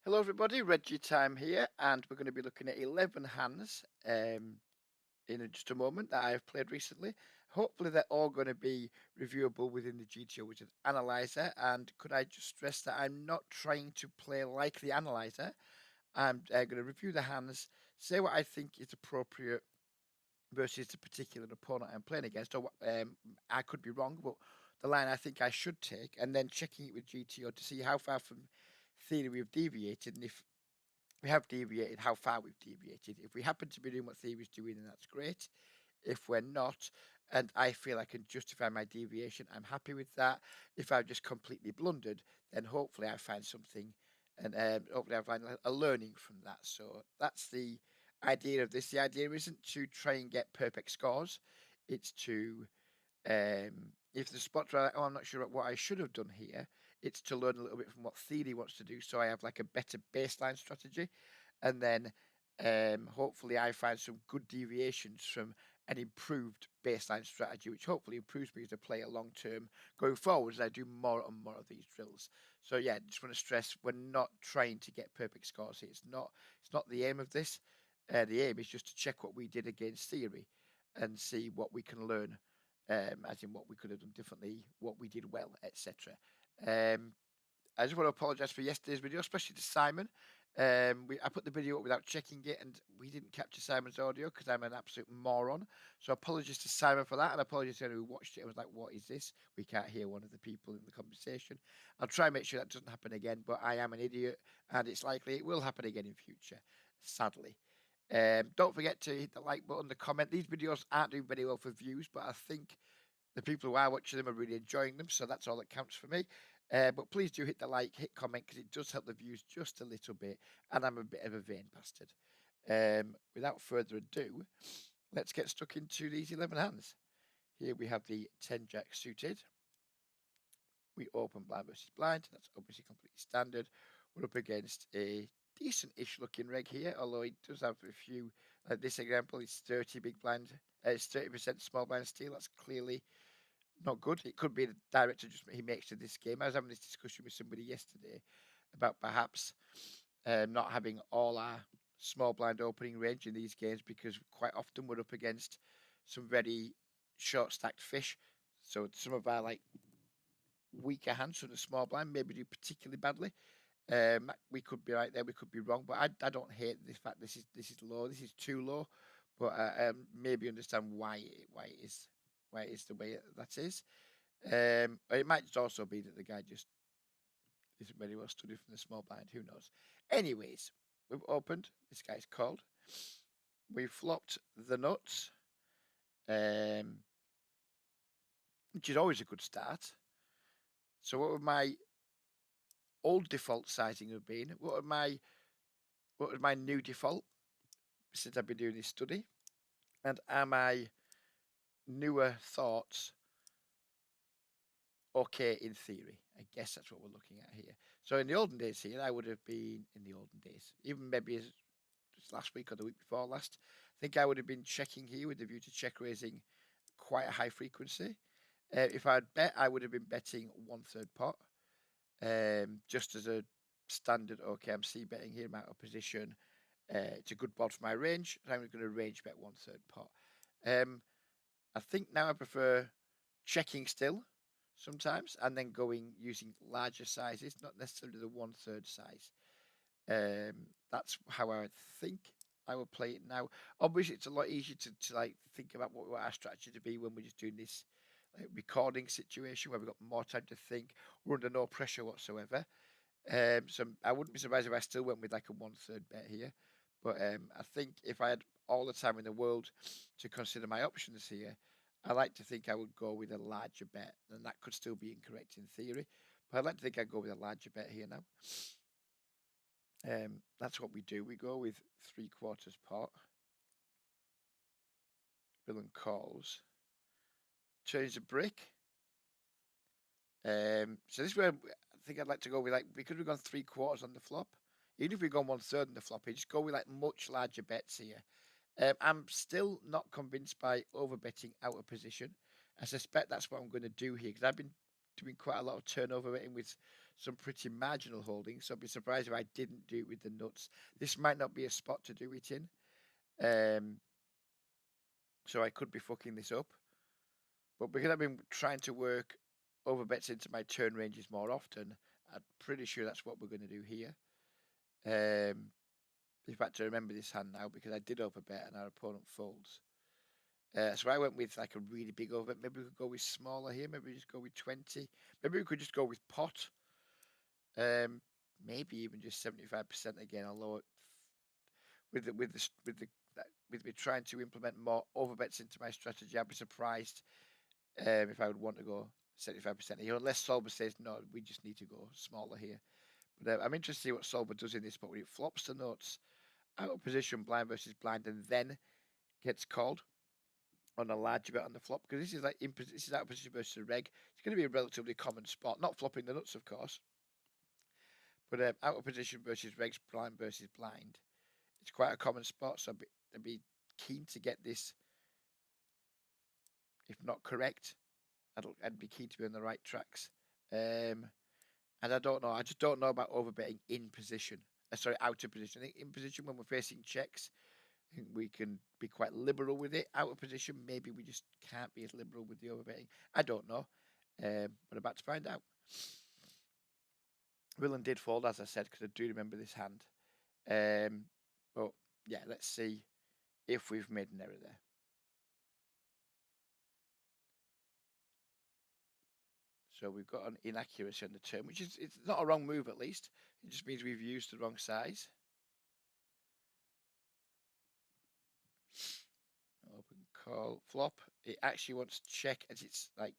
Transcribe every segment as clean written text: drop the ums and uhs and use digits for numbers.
Hello, everybody. Reggie Time here, and we're going to be looking at 11 hands in just a moment that I've played recently. Hopefully, they're all going to be reviewable within the GTO Wizard Analyzer. And could I just stress that I'm not trying to play like the Analyzer? I'm going to review the hands, say what I think is appropriate versus the particular opponent I'm playing against. Or I could be wrong, but the line I think I should take, and then checking it with GTO to see how far from theory we've deviated, and if we have deviated, how far we've deviated. If we happen to be doing what theory's doing, then that's great. If we're not, and I feel I can justify my deviation, I'm happy with that. If I've just completely blundered, then hopefully I find something, and hopefully I find a learning from that. So that's the idea of this. The idea isn't to try and get perfect scores. It's to if the spots are like, oh, I'm not sure what I should have done here, it's to learn a little bit from what theory wants to do, so I have like a better baseline strategy, and then hopefully I find some good deviations from an improved baseline strategy, which hopefully improves me as a player long term going forward as I do more and more of these drills. So yeah, just want to stress we're not trying to get perfect scores here. It's not the aim of this. The aim is just to check what we did against theory and see what we can learn, as in what we could have done differently, what we did well, etc. Um, I just want to apologise for yesterday's video, especially to Simon. I put the video up without checking it, and we didn't capture Simon's audio because I'm an absolute moron. So apologies to Simon for that, and apologies to anyone who watched it and was like, "What is this? We can't hear one of the people in the conversation." I'll try and make sure that doesn't happen again, but I am an idiot, and it's likely it will happen again in future, sadly. Don't forget to hit the like button, the comment. These videos aren't doing very well for views, but I think the people who are watching them are really enjoying them, so that's all that counts for me. But please do hit the like, hit comment, because it does help the views just a little bit, and I'm a bit of a vain bastard. Without further ado, let's get stuck into these 11 hands. Here we have the 10 jack suited. We open blind versus blind. That's obviously completely standard. We're up against a decent-ish looking reg here, although it does have a few. Like this example, it's 30 big blind. It's 30% small blind steel. That's clearly not good. It could be the direct adjustment he makes to this game. I was having this discussion with somebody yesterday about perhaps not having all our small blind opening range in these games, because quite often we're up against some very short stacked fish. So some of our like weaker hands from the small blind maybe do particularly badly. We could be right there, we could be wrong, but I don't hate the fact this is low. This is too low, but I maybe understand why it is the way that is. It might just also be that the guy just isn't very well studied from the small blind. Who knows? Anyways, we've opened. This guy's called. We flopped the nuts, um, which is always a good start. So, what would my old default sizing have been? What would my new default since I've been doing this study? And are my newer thoughts okay in theory? I guess that's what we're looking at here. So in the olden days here, I would have been in the olden days, even maybe as last week or the week before last. I think I would have been checking here with the view to check raising quite a high frequency. If I'd bet, I would have been betting 1/3 pot, just as a standard. Okay, I'm c betting here, I'm out of position. It's a good board for my range. So I'm going to range bet 1/3 pot. I think now I prefer checking still sometimes and then going using larger sizes, not necessarily the 1/3 size. That's how I think I would play it now. Obviously, it's a lot easier to like think about what our strategy to be when we're just doing this like, recording situation where we've got more time to think. We're under no pressure whatsoever. So I wouldn't be surprised if I still went with like a 1/3 bet here. But I think if I had all the time in the world to consider my options here, I like to think I would go with a larger bet, and that could still be incorrect in theory. But I'd like to think I'd go with a larger bet here now. That's what we do. We go with 3/4 pot. Villain calls. Turns a brick. So this is where I think I'd like to go with, like, because we've gone 3/4 on the flop. Even if we've gone 1/3 on the flop, I just go with like much larger bets here. I'm still not convinced by overbetting out of position. I suspect that's what I'm going to do here, because I've been doing quite a lot of turnover betting with some pretty marginal holdings. So I'd be surprised if I didn't do it with the nuts. This might not be a spot to do it in. So I could be fucking this up. But because I've been trying to work over bets into my turn ranges more often, I'm pretty sure that's what we're going to do here. In fact, I remember this hand now because I did overbet and our opponent folds. So I went with like a really big overbet. Maybe we could go with smaller here. Maybe we just go with 20. Maybe we could just go with pot. Maybe even just 75% again. Although with me trying to implement more overbets into my strategy, I'd be surprised if I would want to go 75% here, unless Solber says no, we just need to go smaller here. But I'm interested to see what Solber does in this spot when it flops the nuts out of position, blind versus blind, and then gets called on a large bet on the flop, because this is like this is out of position versus reg. It's going to be a relatively common spot, not flopping the nuts, of course, but out of position versus regs, blind versus blind. It's quite a common spot, so I'd be keen to get this, if not correct. I'd be keen to be on the right tracks. And I don't know. I just don't know about overbetting in position. Sorry, out of position. I think in position when we're facing checks, I think we can be quite liberal with it. Out of position, maybe we just can't be as liberal with the overbetting. I don't know, but I'm about to find out. Willen did fold, as I said, because I do remember this hand. But yeah, let's see if we've made an error there. So we've got an inaccuracy on the turn, which is it's not a wrong move at least. It just means we've used the wrong size. Open call flop. It actually wants to check as it's like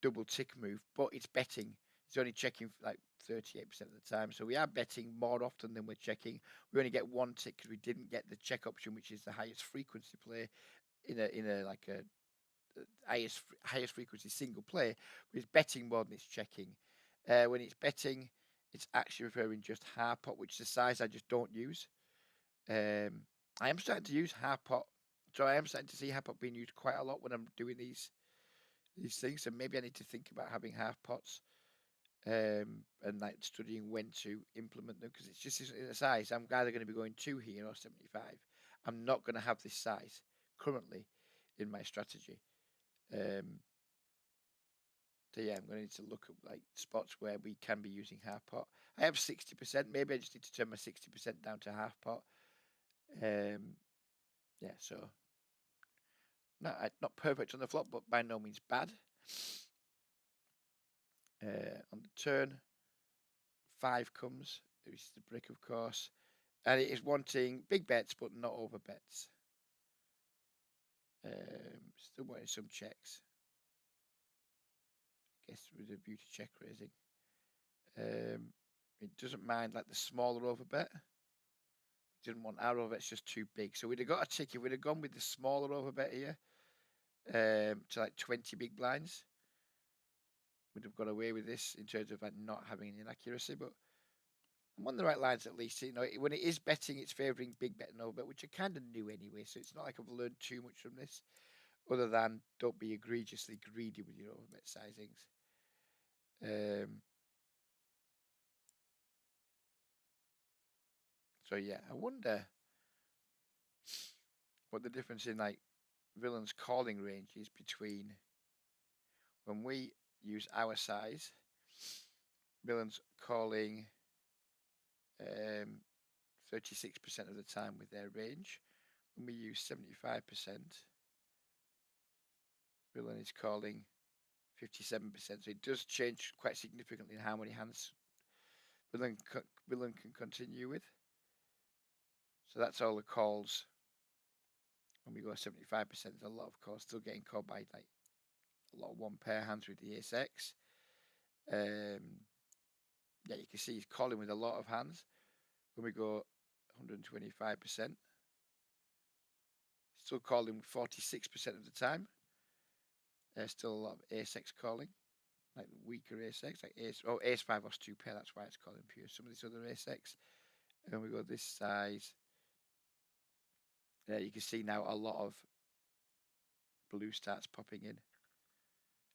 double tick move, but it's betting. It's only checking like 38% of the time. So we are betting more often than we're checking. We only get one tick because we didn't get the check option, which is the highest frequency play in a like a highest frequency single play. But it's betting more than it's checking. When it's betting, it's actually referring just half pot, which is a size I just don't use. I am starting to use half pot, so I am starting to see half pot being used quite a lot when I'm doing these things. So maybe I need to think about having half pots, and like studying when to implement them, because it's just a size. I'm either going to be going 2 here or 75. I'm not going to have this size currently in my strategy. So yeah, I'm going to need to look at like spots where we can be using half pot. I have 60%. Maybe I just need to turn my 60% down to half pot. Yeah, so not perfect on the flop, but by no means bad. On the turn, 5 comes. This is the brick, of course, and it is wanting big bets, but not over bets. Still wanting some checks. I guess with a view to check raising. It doesn't mind like the smaller over bet. We didn't want our over bet's just too big, so we'd have got a tick if we'd have gone with the smaller over bet here, to like 20 big blinds. Would have got away with this in terms of like not having an inaccuracy, but I'm on the right lines at least. You know, when it is betting, it's favouring big bet and over bet, which I kind of knew anyway. So it's not like I've learned too much from this, other than don't be egregiously greedy with your over bet sizings. So yeah, I wonder what the difference in like Villain's calling range is between when we use our size. Villain's calling 36% of the time with their range. When we use 75%, Villain is calling 57%. So it does change quite significantly in how many hands Villain can continue with. So that's all the calls. When we go 75%, there's a lot of calls still getting called by like a lot of one pair hands with the ace X. Yeah, you can see he's calling with a lot of hands. When we go 125%, still calling 46% of the time. Still a lot of ace X calling, like weaker ace X, like ace 5 or 2 pair. That's why it's calling pure. Some of these other ace X. And we go this size. You can see now a lot of blue starts popping in.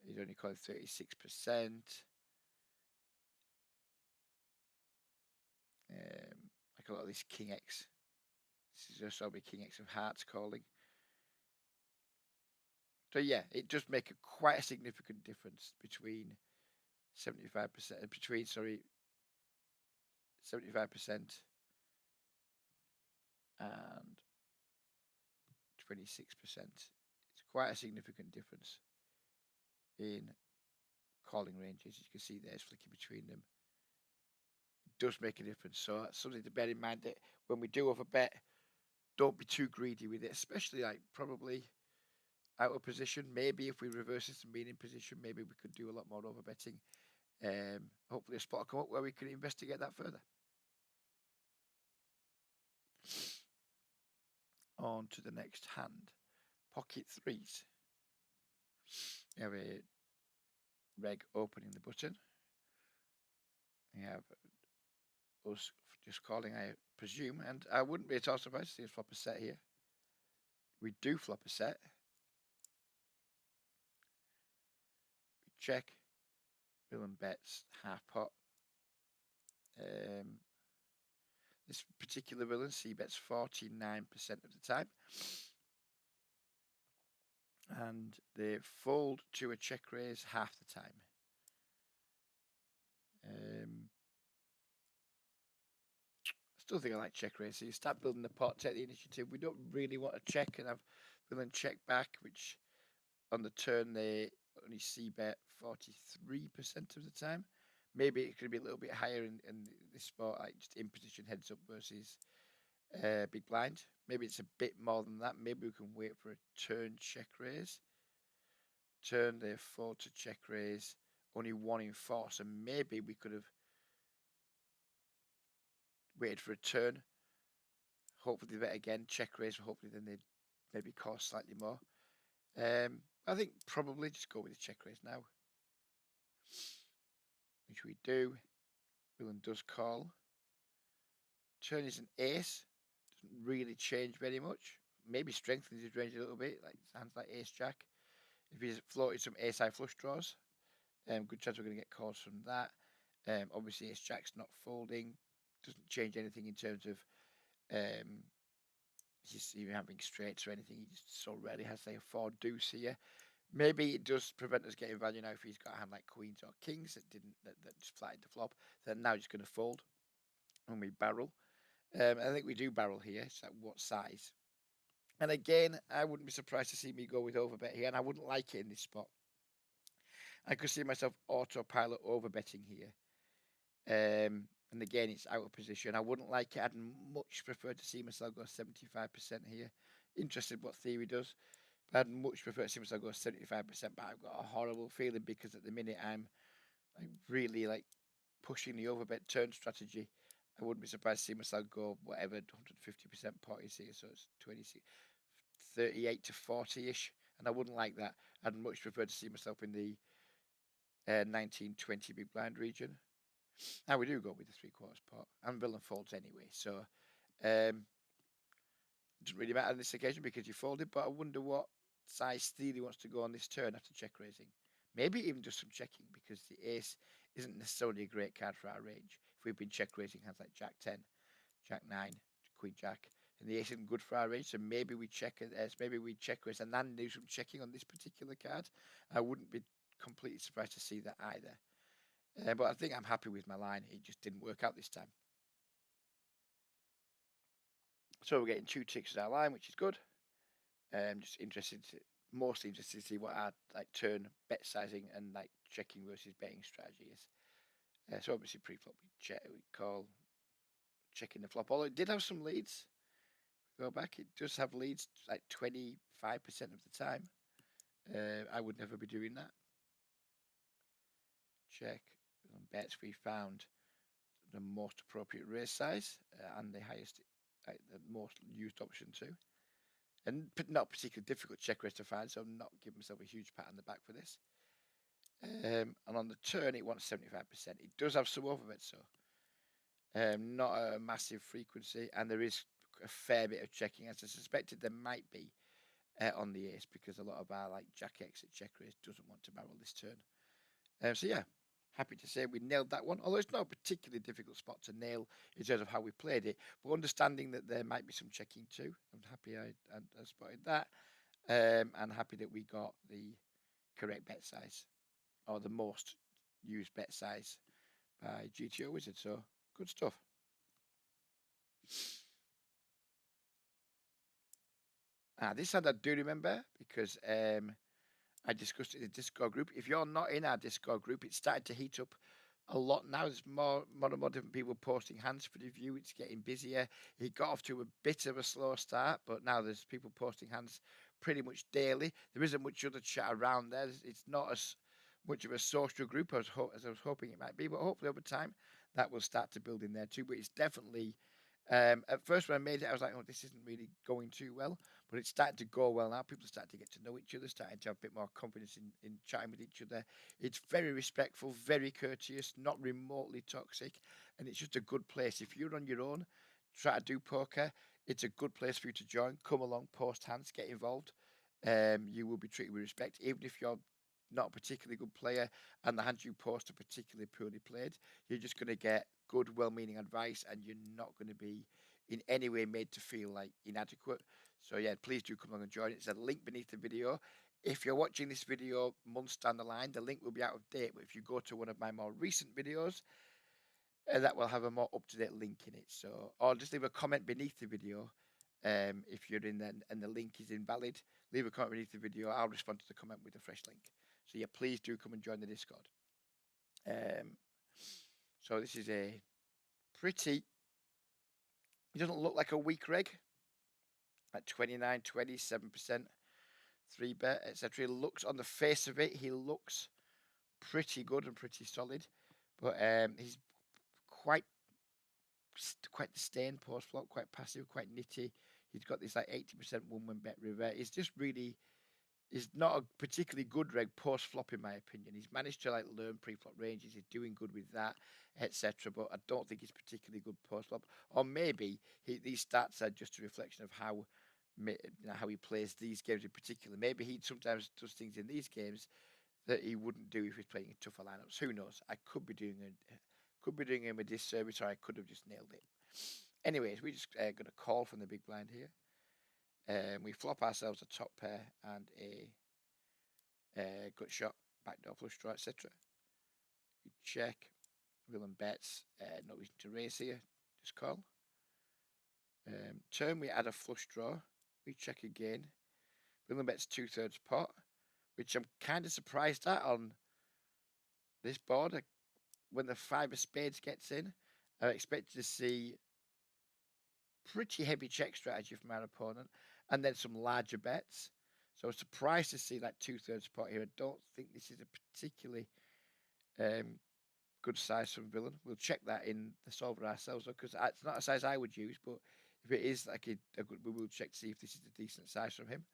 He's only calling 36%. check a lot of this King X. This is just probably King X of Hearts calling. So yeah, it does make quite a significant difference between 75%, between, sorry, 75% and 26%. It's quite a significant difference in calling ranges. You can see there's flicking between them. It does make a difference. So that's something to bear in mind, that when we do overbet, don't be too greedy with it, especially like probably out of position. Maybe if we reverse this and being in position, maybe we could do a lot more overbetting. Hopefully a spot will come up where we can investigate that further. On to the next hand. Pocket threes. We have a reg opening the button. We have us just calling, I presume, and I wouldn't be at all surprised to see us flop a set here. We do flop a set. We check. Villain bets half pot. This particular villain C bets 49% of the time. And they fold to a check raise half the time. I still think I like check raise. So you start building the pot, take the initiative. We don't really want to check and have villain check back, which on the turn they only C bet 43% of the time. Maybe it could be a little bit higher in this spot, like just in position heads up versus big blind. Maybe it's a bit more than that. Maybe we can wait for a turn check raise. Turn they fold to check raise, only 1 in 4. So maybe we could have waited for a turn. Hopefully they bet again, check raise. Hopefully then they maybe cost slightly more. I think probably just go with the check raise now, which we do. Villain does call. Turn is an ace. Doesn't really change very much. Maybe strengthens his range a little bit, like hands like ace jack. If he's floated some ace high flush draws, good chance we're going to get calls from that. Obviously ace jack's not folding. Doesn't change anything in terms of he's even having straights or anything. He just so rarely has say a 4 deuce here. Maybe it does prevent us getting value now if he's got a hand like queens or kings that just flattened the flop. Then now he's going to fold when we barrel. I think we do barrel here. It's like what size? And again, I wouldn't be surprised to see me go with overbet here, and I wouldn't like it in this spot. I could see myself autopilot overbetting here. And again, it's out of position. I wouldn't like it. I'd much prefer to see myself go 75% here. Interested what theory does. But I'd much prefer to see myself go 75%. But I've got a horrible feeling because at the minute I'm really like pushing the overbet turn strategy. I wouldn't be surprised to see myself go whatever 150% pot is here. So it's 26, 38 to 40-ish. And I wouldn't like that. I'd much prefer to see myself in the 19, 20 big blind region. Now we do go with the 3/4 pot, and villain folds anyway, so it doesn't really matter on this occasion because you folded. But I wonder what size steal he wants to go on this turn after check raising. Maybe even just some checking because the ace isn't necessarily a great card for our range. If we've been check raising hands like Jack 10, Jack 9, Queen Jack, and the ace isn't good for our range, so maybe we check it. Maybe we check raise and then do some checking on this particular card. I wouldn't be completely surprised to see that either. But I think I'm happy with my line. It just didn't work out this time. So we're getting 2 ticks as our line, which is good. Just mostly interested to see what our like turn bet sizing and like checking versus betting strategy is. So obviously pre-flop we call checking the flop. Although it did have some leads. Go back, it does have leads like 25% of the time. I would never be doing that. Check. On bets we found the most appropriate raise size and the highest, the most used option too, and not particularly difficult check raise to find. So I'm not giving myself a huge pat on the back for this. And on the turn, it wants 75%. It does have some overbets, so not a massive frequency, and there is a fair bit of checking, as I suspected there might be on the ace, because a lot of our like Jack X at check raise doesn't want to barrel this turn. So yeah. happy to say we nailed that one. Although it's not a particularly difficult spot to nail in terms of how we played it, but understanding that there might be some checking too. I'm happy I spotted that, and happy that we got the correct bet size or the most used bet size by GTO Wizard. So good stuff. This hand I do remember because I discussed it in the Discord group. If you're not in our Discord group, it's started to heat up a lot now. There's more and more different people posting hands for review. It's getting busier. It got off to a bit of a slow start, but now there's people posting hands pretty much daily. There isn't much other chat around there. It's not as much of a social group as I was hoping it might be, but hopefully over time that will start to build in there too. But it's definitely at first when I made it, I was like, "Oh, this isn't really going too well," but it's starting to go well now. People start to get to know each other, starting to have a bit more confidence in chatting with each other. It's very respectful, very courteous, not remotely toxic, and it's just a good place. If you're on your own, try to do poker, it's a good place for you to join. Come along, post hands, get involved. You will be treated with respect, even if you're not a particularly good player and the hands you post are particularly poorly played. You're just going to get good, well-meaning advice, and you're not going to be in any way made to feel like inadequate. So yeah, please do come along and join. It's a link beneath the video. If you're watching this video months down the line, the link will be out of date. But if you go to one of my more recent videos, that will have a more up-to-date link in it. So, or just leave a comment beneath the video. If you're in there and the link is invalid, leave a comment beneath the video. I'll respond to the comment with a fresh link. So yeah, please do come and join the Discord. So this is a pretty. It doesn't look like a weak reg. At 29, 27%, 3-bet, etc. He looks on the face of it, he looks pretty good and pretty solid, but he's quite disdain post flop, quite passive, quite nitty. He's got this like 80% one bet river. He's just really is not a particularly good reg post flop in my opinion. He's managed to like learn pre flop ranges. He's doing good with that, etc. But I don't think he's particularly good post flop. Or maybe these stats are just a reflection of how how he plays these games in particular. Maybe he sometimes does things in these games that he wouldn't do if he's playing in tougher lineups. Who knows? I could be doing him a disservice, or I could have just nailed it. Anyways, we just going to call from the big blind here. We flop ourselves a top pair and a gut shot, backdoor flush draw, etc. We check. Villain bets. No reason to raise here. Just call. Turn, we add a flush draw. We check again. Villain bets 2/3 pot, which I'm kind of surprised at on this board. When the 5 of spades gets in, I expected to see pretty heavy check strategy from our opponent and then some larger bets. So I was surprised to see that 2/3 pot here. I don't think this is a particularly good size from villain. We'll check that in the solver ourselves because it's not a size I would use, but if it is like a good, we will check to see if this is a decent size from him.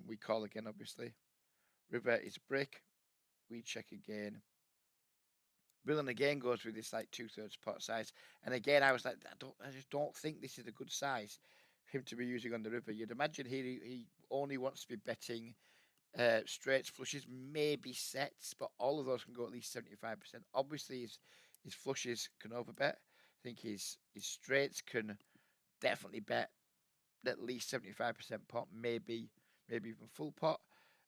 We call again, obviously. River is a brick. We check again. Villain again goes with this like 2/3 pot size, and again I was like, I just don't think this is a good size for him to be using on the river. You'd imagine he only wants to be betting straights, flushes, maybe sets, but all of those can go at least 75%. Obviously, his flushes can overbet. I think his straights can definitely bet at least 75% pot, maybe even full pot,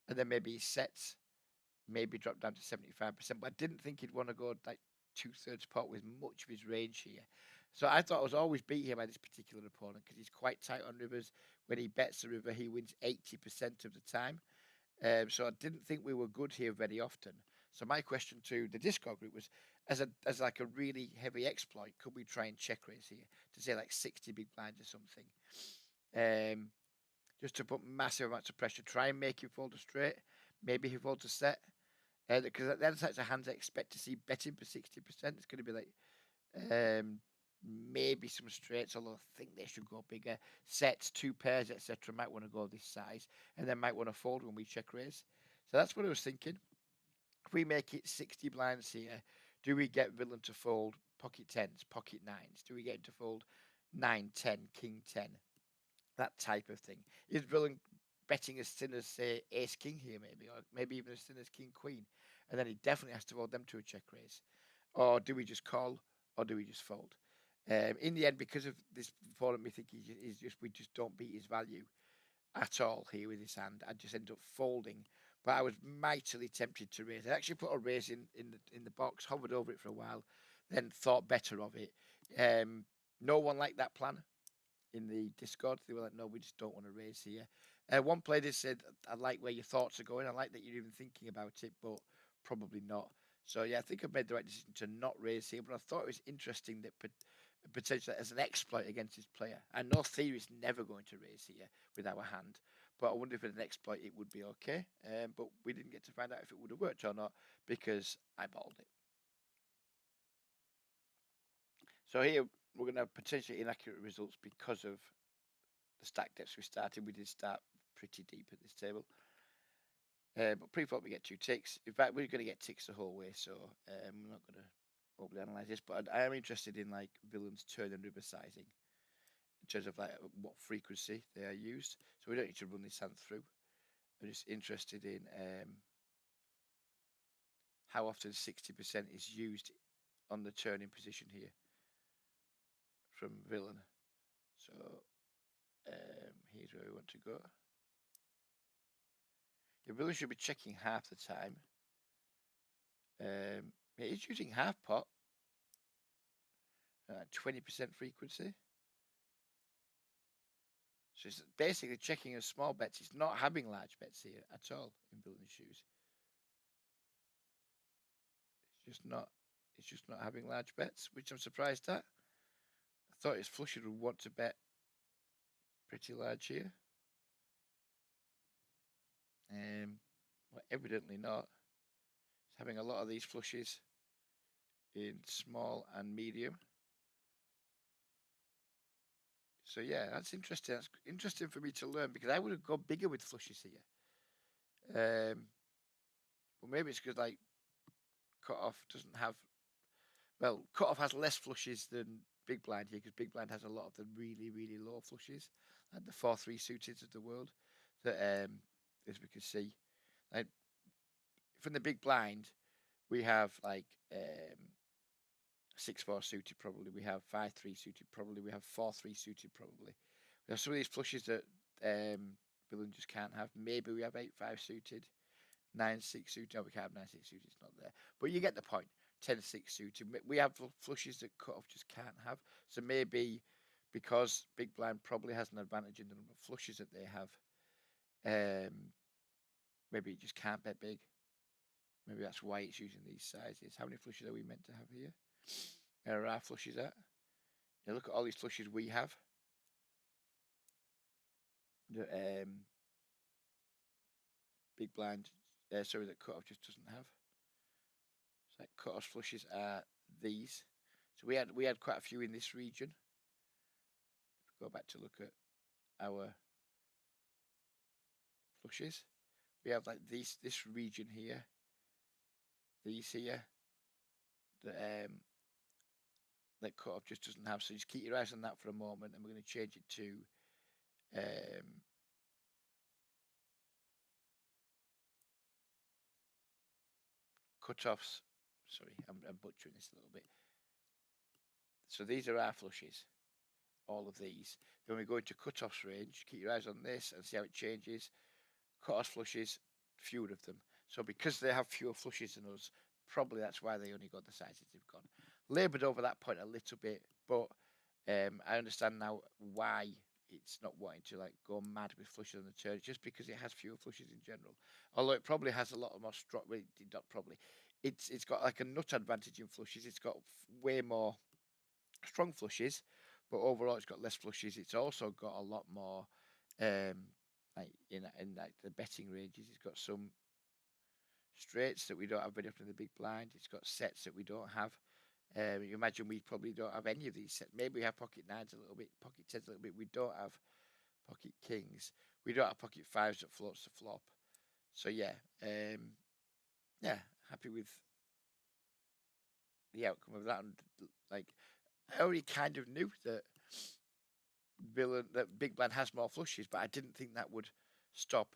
and then maybe his sets maybe drop down to 75%. But I didn't think he'd want to go like 2/3 pot with much of his range here. So I thought I was always beat here by this particular opponent because he's quite tight on rivers. When he bets the river, he wins 80% of the time. So I didn't think we were good here very often. So my question to the Discord group was, as like a really heavy exploit, could we try and check raise here to say like 60 big blinds or something, just to put massive amounts of pressure, try and make him fold a straight, maybe he folds a set, because then types of hands I expect to see betting for 60%. It's going to be like maybe some straights, although I think they should go bigger. Sets, 2 pairs, etc. Might want to go this size, and then might want to fold when we check raise. So that's what I was thinking. If we make it 60 blinds here, do we get villain to fold pocket 10s, pocket 9s? Do we get him to fold 9, 10, king 10? That type of thing. Is villain betting as thin as, say, ace king here, maybe, or maybe even as thin as king queen? and then he definitely has to fold them to a check raise. Or do we just call, or do we just fold? In the end, because of this opponent, we think we just don't beat his value at all here with his hand. I just end up folding, but I was mightily tempted to raise. I actually put a raise in the box, hovered over it for a while, then thought better of it. No one liked that plan in the Discord. They were like, "No, we just don't want to raise here." One player just said, "I like where your thoughts are going. I like that you're even thinking about it, but probably not." So yeah, I think I've made the right decision to not raise here. But I thought it was interesting that potentially as an exploit against his player. I know Theory is never going to raise here with our hand, but I wonder if as an exploit it would be okay. But we didn't get to find out if it would have worked or not because I balled it. So here we're going to have potentially inaccurate results because of the stack depths we started. We did start pretty deep at this table. But pre-flop we get 2 ticks. In fact, we're going to get ticks the whole way, so I'm not going to overly analyze this. But I am interested in like villains turn and river sizing in terms of like what frequency they are used. So we don't need to run this hand through. I'm just interested in how often 60% is used on the turning position here from villain. So here's where we want to go. Your villain should be checking half the time. It is using half pot, 20% frequency. So it's basically checking a small bets. It's not having large bets here at all in villain shoes. It's just not having large bets, which I'm surprised at. I thought his flusher would want to bet pretty large here. Well, evidently not. He's having a lot of these flushes in small and medium. So yeah, that's interesting. That's interesting for me to learn because I would have gone bigger with flushes here. But maybe it's because like cutoff doesn't have. Well, cutoff has less flushes than big blind here because big blind has a lot of the really really low flushes, like the 4-3 suited of the world. That as we can see, like from the big blind, we have like 6-4 suited probably. We have 5-3 suited probably. We have 4-3 suited probably. We have some of these flushes that villain just can't have. Maybe we have 8-5 suited, 9-6 suited. No, we can't have 9-6 suited. It's not there. But you get the point. 10-6 suited. We have flushes that cutoff just can't have. So maybe because big blind probably has an advantage in the number of flushes that they have, maybe it just can't bet big. Maybe that's why it's using these sizes. How many flushes are we meant to have here? There are our flushes at. You look at all these flushes we have. The big blind, sorry, that cutoff just doesn't have. So like cutoff flushes are these. So we had quite a few in this region. If we go back to look at our flushes, we have like this region here, these here, that cutoff just doesn't have. So just keep your eyes on that for a moment, and we're going to change it to cutoffs. Sorry, I'm butchering this a little bit. So these are our flushes, all of these. Then we go into cutoffs range. Keep your eyes on this and see how it changes. Cutoff flushes, fewer of them. So because they have fewer flushes than us, probably that's why they only got the sizes they've got. Laboured over that point a little bit, but I understand now why it's not wanting to like go mad with flushes on the turn, just because it has fewer flushes in general. Although it probably has a lot more strong. Well, not probably. It's got like a nut advantage in flushes. It's got way more strong flushes, but overall it's got less flushes. It's also got a lot more like in like the betting ranges. It's got some straights that we don't have very often in the big blind. It's got sets that we don't have. You imagine we probably don't have any of these sets. Maybe we have pocket nines a little bit, pocket tens a little bit. We don't have pocket kings. We don't have pocket fives that floats the flop. So yeah, happy with the outcome of that. And like, I already kind of knew that big blind has more flushes, but I didn't think that would stop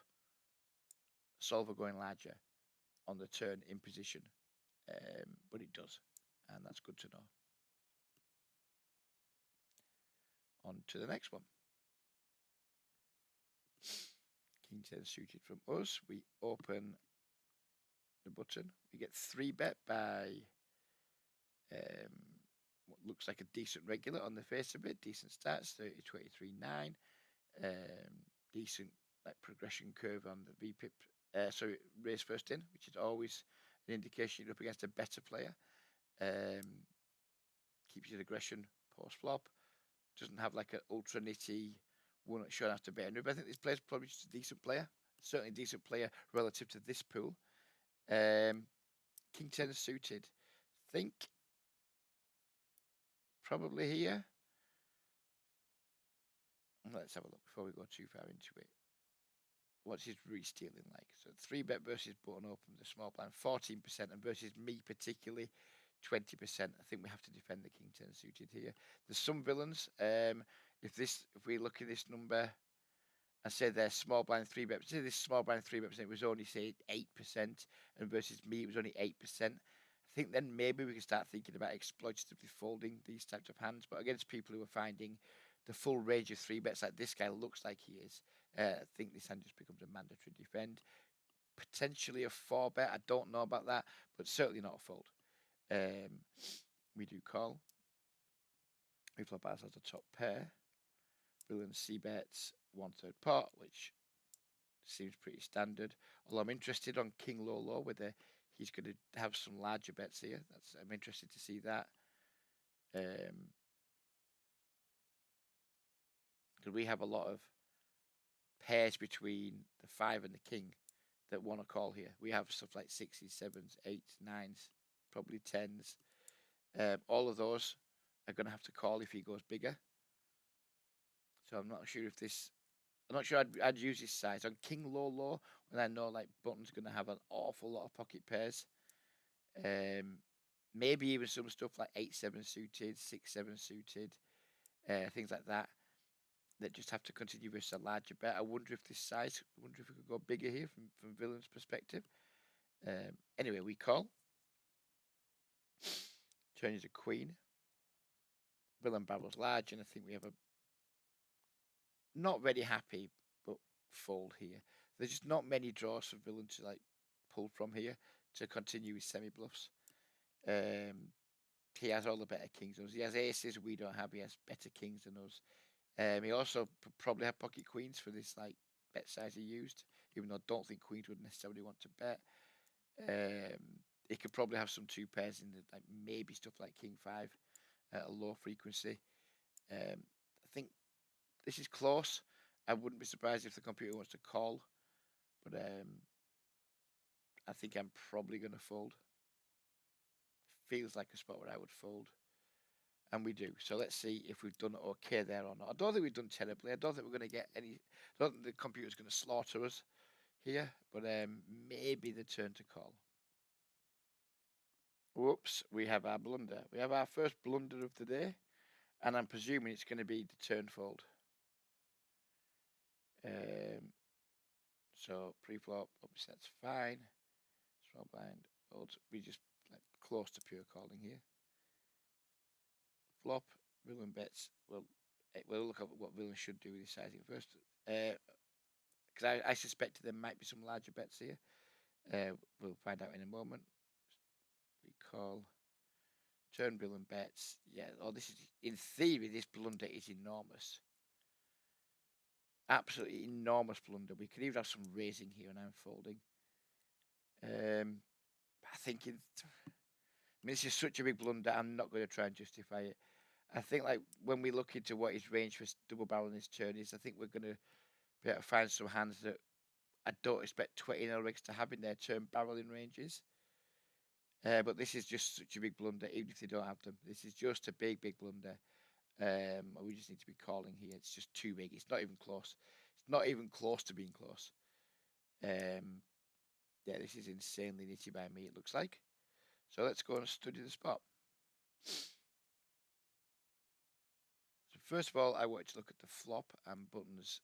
solver going larger. on the turn in position, but it does, and that's good to know. On to the next one. King 10 suited from us. We open the button. We get 3-bet by what looks like a decent regular on the face of it. Decent stats, 30, 23, 9. Decent like progression curve on the VPIP. So raise first in, which is always an indication you're up against a better player. Keeps your aggression post flop. Doesn't have like an ultra nitty one that's shown after bet. But I think this player's probably just a decent player. Certainly a decent player relative to this pool. King 10 suited. Think probably here. Let's have a look before we go too far into it. What's his re-stealing like? So 3-bet versus button open the small blind 14%, and versus me particularly 20%. I think we have to defend the King 10 suited here. There's some villains. If we look at this number and say they're small blind 3-bet, say this small blind 3-bet it was only say 8%, and versus me it was only 8%. I think then maybe we can start thinking about exploitatively folding these types of hands. But against people who are finding the full range of 3-bets like this guy looks like he is, I think this hand just becomes a mandatory defend. Potentially a 4-bet. I don't know about that, but certainly not a fold. We do call. We flop ours as a top pair. Villain C-bets 1/3 pot, which seems pretty standard. Although I'm interested on King Low whether he's going to have some larger bets here. I'm interested to see that. Because we have a lot of pairs between the 5 and the king that want to call here. We have stuff like 6s, 7s, 8s, 9s, probably 10s. All of those are going to have to call if he goes bigger. So I'm not sure I'd use his size on King Low when I know like button's going to have an awful lot of pocket pairs. Maybe even some stuff like 8-7 suited, 6-7 suited, things like that just have to continue with a larger bet. I wonder if we could go bigger here from villain's perspective. Anyway, we call. Turn is a queen. Villain barrel's large, and I think we have a not very happy, but fold here. There's just not many draws for villain to like pull from here to continue his semi bluffs. He has all the better kings than us. He has aces we don't have. He has better kings than us. He also probably had pocket queens for this like bet size he used, even though I don't think queens would necessarily want to bet. He could probably have some 2 pairs in the like maybe stuff like King 5 at a low frequency. I think this is close. I wouldn't be surprised if the computer wants to call, but I think I'm probably going to fold. Feels like a spot where I would fold. And we do. So let's see if we've done okay there or not. I don't think we've done terribly. I don't think we're going to get any. I don't think the computer's going to slaughter us here, but maybe the turn to call. Whoops, we have our blunder. We have our first blunder of the day, and I'm presuming it's going to be the turn fold. So pre-flop, obviously that's fine. Small blind, folds. We just like close to pure calling here. Flop, villain bets. We'll look at what villain should do with his sizing first. Because I suspect there might be some larger bets here. We'll find out in a moment. We call. Turn villain bets. Yeah, this is in theory this blunder is enormous. Absolutely enormous blunder. We could even have some raising here and I'm folding. I think this is such a big blunder. I'm not going to try and justify it. I think like when we look into what his range for double barrel in his turn is, I think we're going to be able to find some hands that I don't expect 20 rigs to have in their turn barreling ranges. But this is just such a big blunder, even if they don't have them. This is just a big, big blunder. We just need to be calling here. It's just too big. It's not even close. It's not even close to being close. Yeah, this is insanely nitty by me, it looks like. So let's go and study the spot. So first of all, I want to look at the flop and buttons.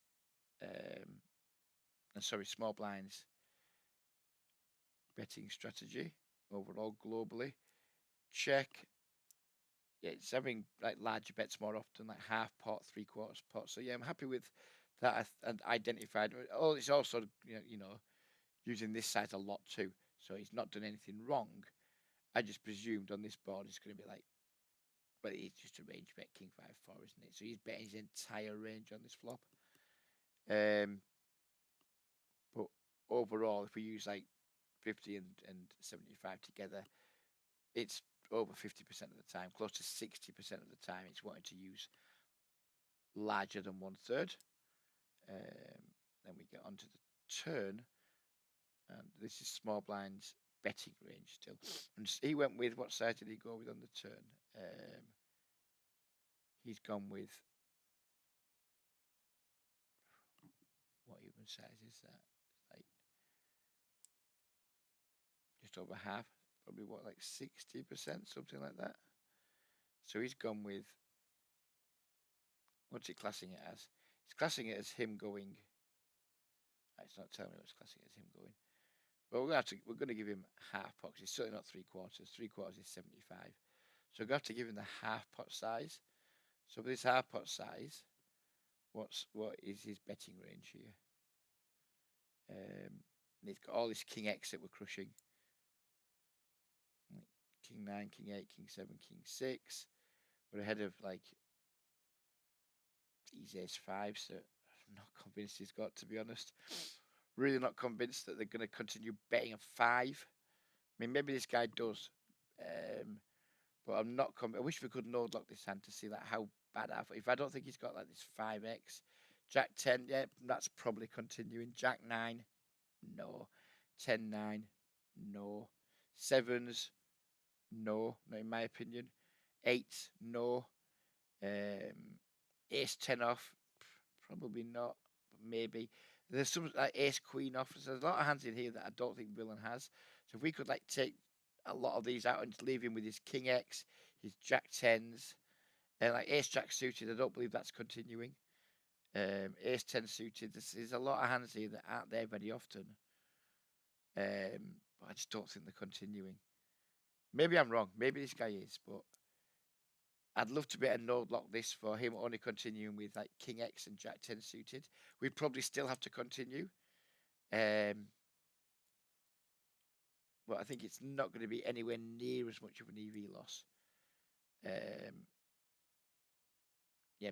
Small blinds betting strategy overall globally. Check. Yeah, it's having like larger bets more often, like half pot, three quarters pot. So yeah, I'm happy with that. And identified. Oh, it's also using this size a lot too. So he's not done anything wrong. I just presumed on this board it's going to be like, but it's just a range bet king 5-4, isn't it? So he's betting his entire range on this flop. But overall, if we use like 50 and 75 together, it's over 50% of the time, close to 60% of the time, it's wanting to use larger than 1/3. Then we get onto the turn, and this is small blinds betting range still. And he went with, what size did he go with on the turn? He's gone with, what even size is that? Like just over half, probably what, like 60%, something like that. So he's gone with, what's he classing it as? He's classing it as him going. It's not telling me what's classing it as him going. But we're going to give him half pot because he's certainly not three quarters. Three quarters is 75. So we're going to have to give him the half pot size. So for this half pot size, what is his betting range here? He's got all this king X that we're crushing. King 9, king 8, king 7, king 6. We're ahead of like these ace 5s that I'm not convinced he's got, to be honest. Really not convinced that they're going to continue betting a 5. I mean, maybe this guy does. But I'm not I wish we could node lock this hand to see like how bad if I don't think he's got like this 5x. Jack 10, yeah, that's probably continuing. Jack 9, no. 10-9, no. 7s, no, not in my opinion. 8s, no. Ace 10 off, probably not, but maybe. There's some like ace queen off. So there's a lot of hands in here that I don't think villain has. So if we could like take a lot of these out and just leave him with his king X, his jack 10s, and like ace jack suited, I don't believe that's continuing. Ace 10 suited, there's a lot of hands here that aren't there very often. But I just don't think they're continuing. Maybe I'm wrong. Maybe this guy is, but I'd love to be able to node lock this for him only continuing with like king X and jack 10 suited. We'd probably still have to continue. But I think it's not going to be anywhere near as much of an EV loss. Yeah,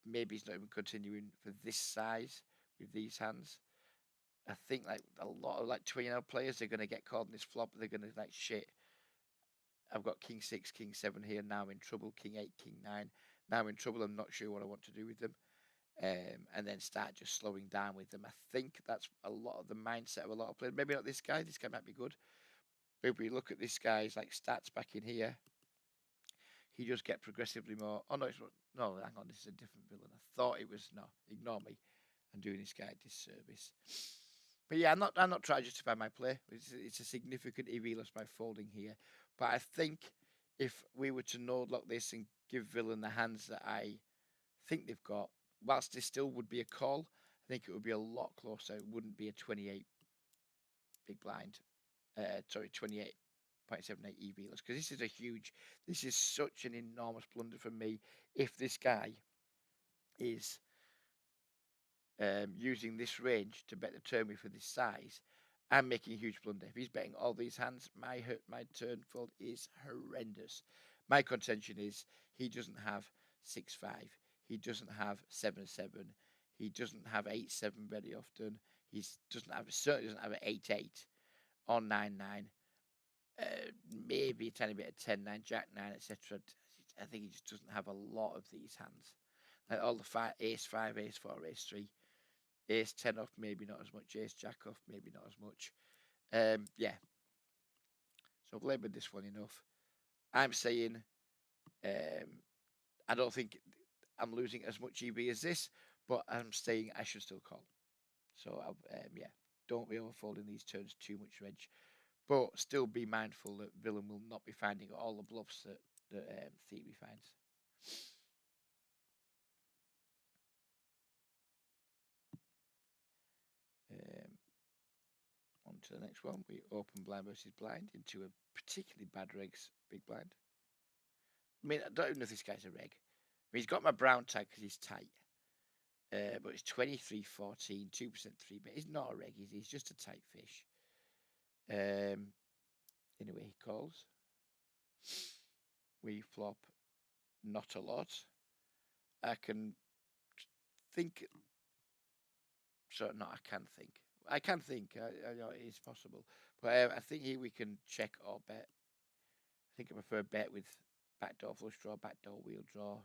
maybe he's not even continuing for this size with these hands. I think like a lot of like 20 players are going to get caught in this flop. They're going to like, shit, I've got king 6, king 7 here. Now I'm in trouble. King 8, king 9. Now I'm in trouble. I'm not sure what I want to do with them. And then start just slowing down with them. I think that's a lot of the mindset of a lot of players. Maybe not this guy. This guy might be good. But if we look at this guy's like stats back in here, he does get progressively more. Oh no, no, hang on, this is a different villain. I thought it was no. Ignore me. I'm doing this guy a disservice. But yeah, I'm not trying to justify my play. It's a significant EV loss by folding here. But I think if we were to node lock this and give villain the hands that I think they've got, whilst this still would be a call, I think it would be a lot closer. It wouldn't be a 28 big blind. 28.78 EV loss, because this is such an enormous blunder for me. If this guy is using this range to bet the turn with for this size, I'm making a huge blunder. If he's betting all these hands, my turn fold is horrendous. My contention is he doesn't have 6-5. He doesn't have 7-7. He doesn't have 8-7 very often. Certainly doesn't have an 8-8 or 9-9. Maybe a tiny bit of 10-9, Jack 9, etc. I think he just doesn't have a lot of these hands. Like all the ace 5, ace 4, ace 3, ace 10 off, maybe not as much, ace jack off, maybe not as much. Yeah. So I've laboured this one enough. I'm saying I don't think I'm losing as much EV as this, but I'm saying I should still call. So yeah, don't be overfolding these turns too much, Reg. But still be mindful that villain will not be finding all the bluffs that Theory finds. On to to the next one. We open blind versus blind into a particularly bad regs big blind. I mean, I don't even know if this guy's a reg. I mean, he's got my brown tag because he's tight. But it's 23-14, 2% 3-bet. He's not a reg, he's just a tight fish. Anyway, he calls. We flop not a lot. I can think. So, no, I can think. I can think. I know it is possible. But I think here we can check or bet. I think I prefer bet with backdoor flush draw, backdoor wheel draw,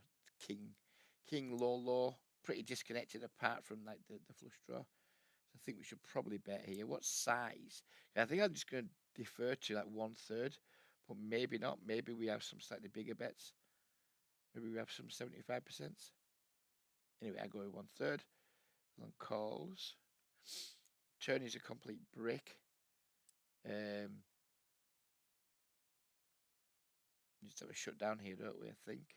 king low, pretty disconnected apart from like the flush draw. So I think we should probably bet here. What size? I think I'm just going to defer to like 1/3, but maybe not. Maybe we have some slightly bigger bets. Maybe we have some 75%. Anyway, I go with 1/3. On calls. Turn is a complete brick. Just have a shutdown here, don't we? I think.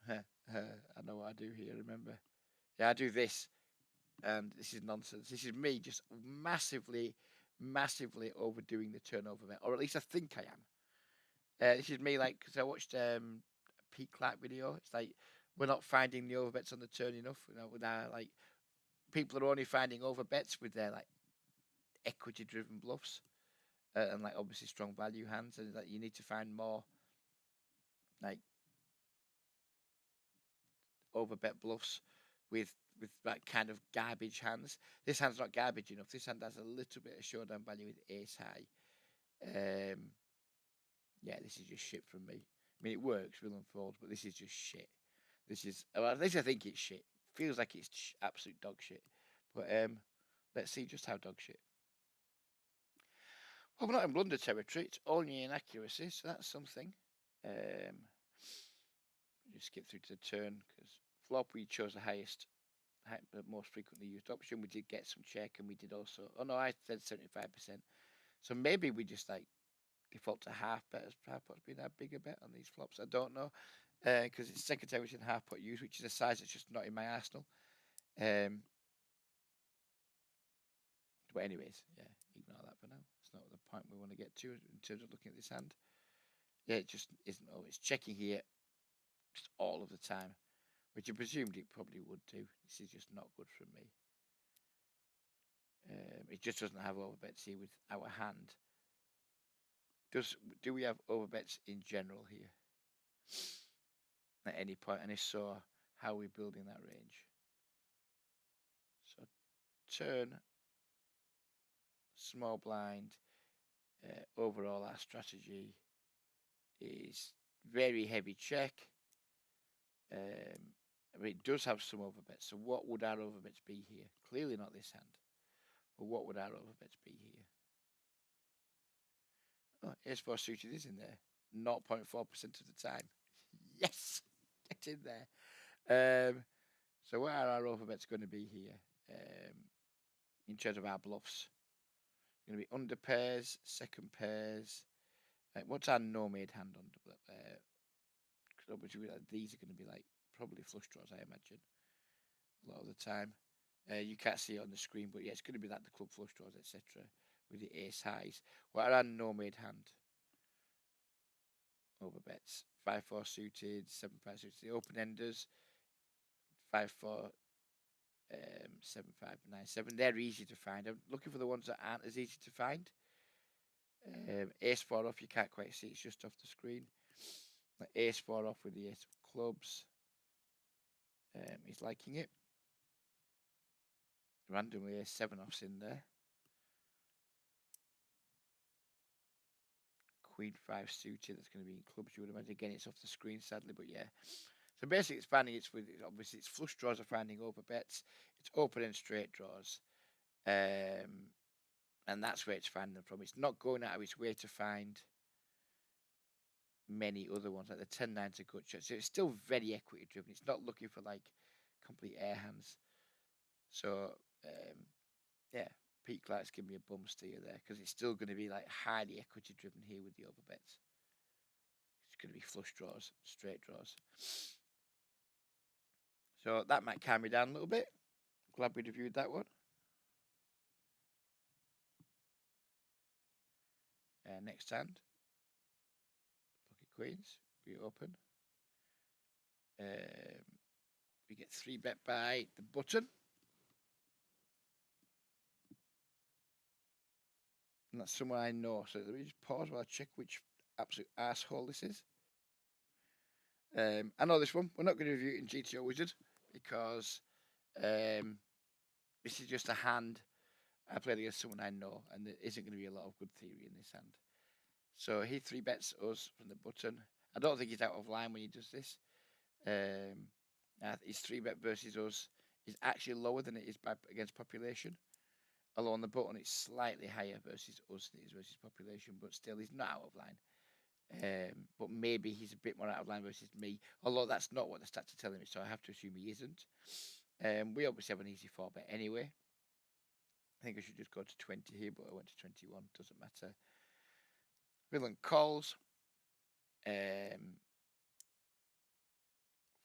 I know what I do here. Remember? Yeah, I do this, and this is nonsense. This is me just massively overdoing the turnover bet, or at least I think I am. This is me, like, because I watched Pete Clark video. It's like we're not finding the overbets on the turn enough. You know, with our, like, people are only finding overbets with their like equity-driven bluffs, and like obviously strong value hands, and like you need to find more like overbet bluffs with that kind of garbage hands. This hand's not garbage enough. This hand has a little bit of showdown value with ace high. Yeah, this is just shit from me. I mean, it works, will unfold, but this is just shit. This is, well, at least I think it's shit. Feels like it's absolute dog shit. But let's see just how dog shit. Well, we're not in blunder territory. It's only inaccuracy, so that's something. Just skip through to the turn because flop we chose the highest, the most frequently used option. We did get some check, and we did also. Oh no, I said 75%. So maybe we just like default to half bet as half pot's been our bigger bet on these flops. I don't know because it's second time we've half pot use, which is a size that's just not in my arsenal. But anyways, yeah, ignore that for now. It's not the point we want to get to in terms of looking at this hand. Yeah, it just isn't. Oh, it's checking here just all of the time, which I presumed it probably would do. This is just not good from me. It just doesn't have overbets here with our hand. Do we have overbets in general here at any point? And if so, how are we building that range? So turn, small blind. Overall, our strategy is very heavy check. I mean, it does have some overbets. So what would our overbets be here? Clearly not this hand. But what would our overbets be here? Oh, ace-4 suited is in there. 0.4% of the time. Yes! Get in there. So what are our overbets going to be here? In terms of our bluffs. Going to be under pairs, second pairs. What's our no-made hand under? Obviously, these are going to be like probably flush draws, I imagine, a lot of the time. You can't see it on the screen, but yeah, it's going to be like the club flush draws, etc. with the ace highs. What are our no-made hand overbets? 5-4 suited, 7-5 suited. The open enders, 5-4, 7-5, 9-7. They're easy to find. I'm looking for the ones that aren't as easy to find. Ace-4 off, you can't quite see. It's just off the screen. Ace-4 off with the ace of clubs. He's liking it. Randomly ace-7 off's in there. Queen 5 suited, that's going to be in clubs, you would imagine. Again, it's off the screen, sadly, but yeah. So basically, it's finding it's with, obviously, it's flush draws are finding over bets. It's open and straight draws. And that's where it's finding them from. It's not going out of its way to find many other ones, like the 10-9's a good shot. So it's still very equity driven. It's not looking for like complete air hands. So, yeah, Pete Clark's giving me a bum steer there because it's still going to be like highly equity driven here with the overbets. It's going to be flush draws, straight draws. So that might calm me down a little bit. Glad we reviewed that one. Next hand, pocket queens, we open. We get 3-bet by the button. And that's someone I know. So let me just pause while I check which absolute asshole this is. I know this one. We're not going to review it in GTO Wizard because this is just a hand I played against someone I know, and there isn't going to be a lot of good theory in this hand. So he 3-bets us from the button. I don't think he's out of line when he does this. His 3-bet versus us is actually lower than it is against population. Although on the button it's slightly higher versus us than it is versus population, but still he's not out of line. But maybe he's a bit more out of line versus me, although that's not what the stats are telling me, so I have to assume he isn't. We obviously have an easy 4-bet anyway. I think I should just go to 20 here, but I went to 21, doesn't matter. Villain calls.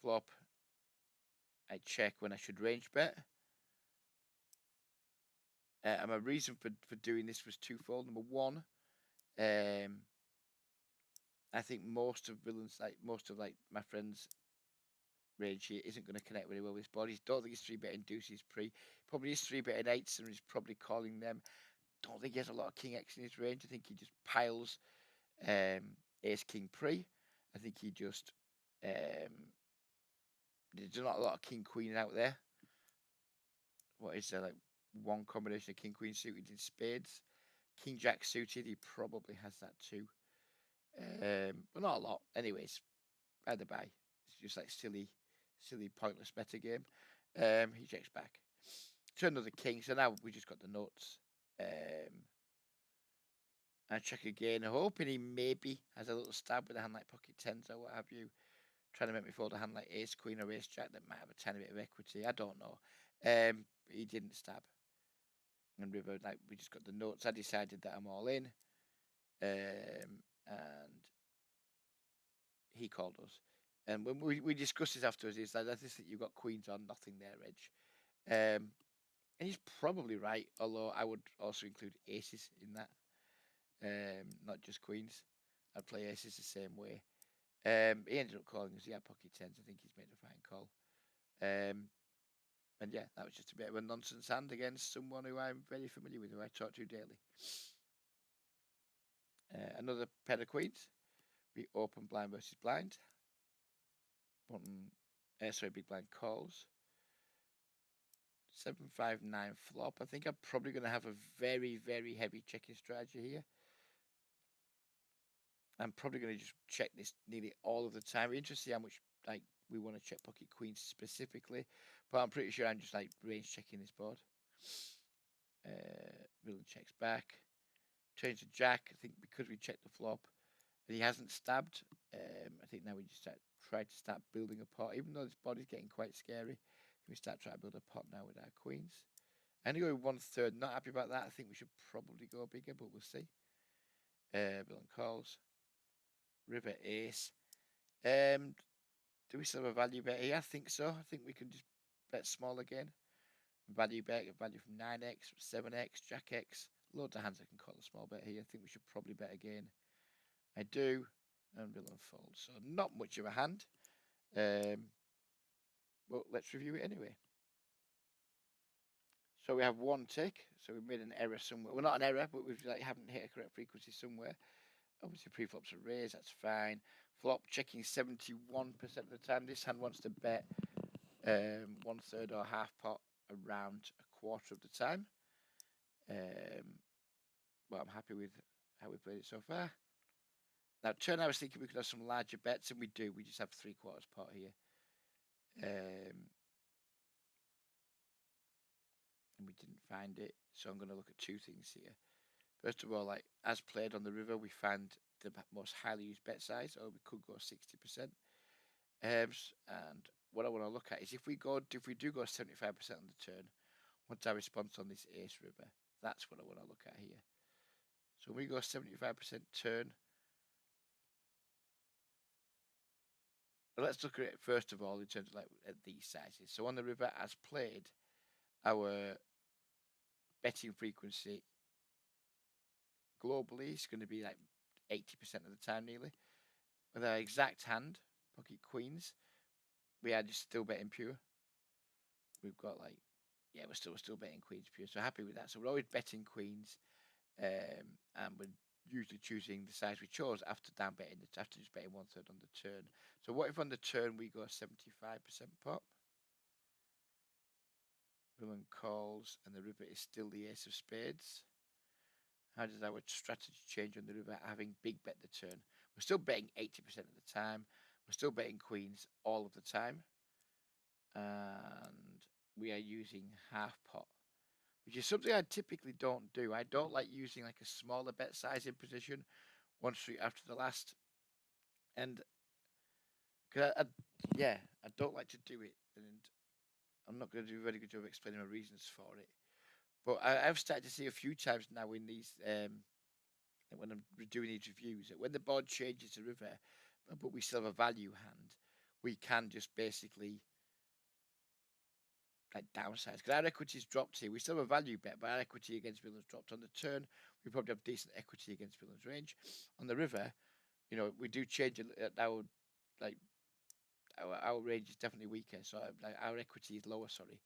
Flop. I check when I should range bet. And my reason for doing this was twofold. Number one, I think most of my friends' range here isn't going to connect very well with his bodies. Don't think he's 3-betting deuces pre. Probably is 3-betting eights and he's probably calling them. Don't think he has a lot of king X in his range. I think he just piles ace king pre. I think he just there's not a lot of king queen out there. What is there, like one combination of king queen suited in spades? King jack suited, he probably has that too. But not a lot. Anyways, by the by, it's just like silly, pointless meta game. He checks back to another king. So now we just got the nuts. I check again, hoping he maybe has a little stab with a hand like pocket tens or what have you, trying to make me fold a hand like ace queen or ace jack that might have a tiny bit of equity. I don't know. He didn't stab. And river, like we just got the nuts. I decided that I'm all in, and he called us. And when we discussed this afterwards, he's like, "I just think you've got queens on, nothing there, Reg." And he's probably right, although I would also include aces in that, not just queens. I'd play aces the same way. He ended up calling us. He had pocket tens. I think he's made a fine call. And yeah, that was just a bit of a nonsense hand against someone who I'm very familiar with, who I talk to daily. Another pair of queens. We open blind versus blind. Big blind calls. 7-5-9 flop. I think I'm probably going to have a very, very heavy checking strategy here. I'm probably going to just check this nearly all of the time. We're interested to see how much we want to check pocket queens specifically, but I'm pretty sure I'm just range checking this board. Villain checks back. Change to jack. I think because we checked the flop and he hasn't stabbed, I think now we just try to start building a pot. Even though this board is getting quite scary, we start trying to build a pot now with our queens. Anyway, 1/3. Not happy about that. I think we should probably go bigger, but we'll see. Villain calls. River ace. Do we still have a value bet here? I think so. I think we can just bet small again. Value bet, value from 9x, 7x, jack x. Loads of hands I can call a small bet here. I think we should probably bet again. I do. And villain fold. So not much of a hand. But let's review it anyway. So we have one tick. So we made an error somewhere. Well, not an error, but we haven't hit a correct frequency somewhere. Obviously, pre-flops are raised. That's fine. Flop checking 71% of the time. This hand wants to bet 1/3 or half pot around a quarter of the time. But I'm happy with how we played it so far. Now, turn, I was thinking we could have some larger bets, and we do. We just have 3/4 pot here. And we didn't find it. So I'm going to look at two things here. First of all, as played on the river, we found the most highly used bet size, or we could go 60%. And what I want to look at is if we do go 75% on the turn, what's our response on this ace river? That's what I want to look at here. So we go 75% turn. Let's look at it first of all in terms of at these sizes. So on the river, as played, our betting frequency globally, it's going to be like 80% of the time nearly. With our exact hand, pocket queens, we are just still betting pure. We've got like, yeah, we're still betting queens pure. So happy with that. So we're always betting queens, and we're usually choosing the size we chose after down betting, after just betting 1/3 on the turn. So what if on the turn we go 75% pop? Villain calls, and the river is still the ace of spades. How does our strategy change on the river having big bet the turn? We're still betting 80% of the time. We're still betting queens all of the time. And we are using half pot, which is something I typically don't do. I don't like using like a smaller bet size in position once after the last. And cause yeah, I don't like to do it. And I'm not going to do a very good job of explaining my reasons for it. But I've started to see a few times now in these when I'm doing these reviews, that when the board changes to river, but we still have a value hand, we can just basically like downsize because our equity's dropped here. We still have a value bet, but our equity against villains dropped on the turn. We probably have decent equity against villains range. On the river, we do change our like our range is definitely weaker, so like our equity is lower. Sorry,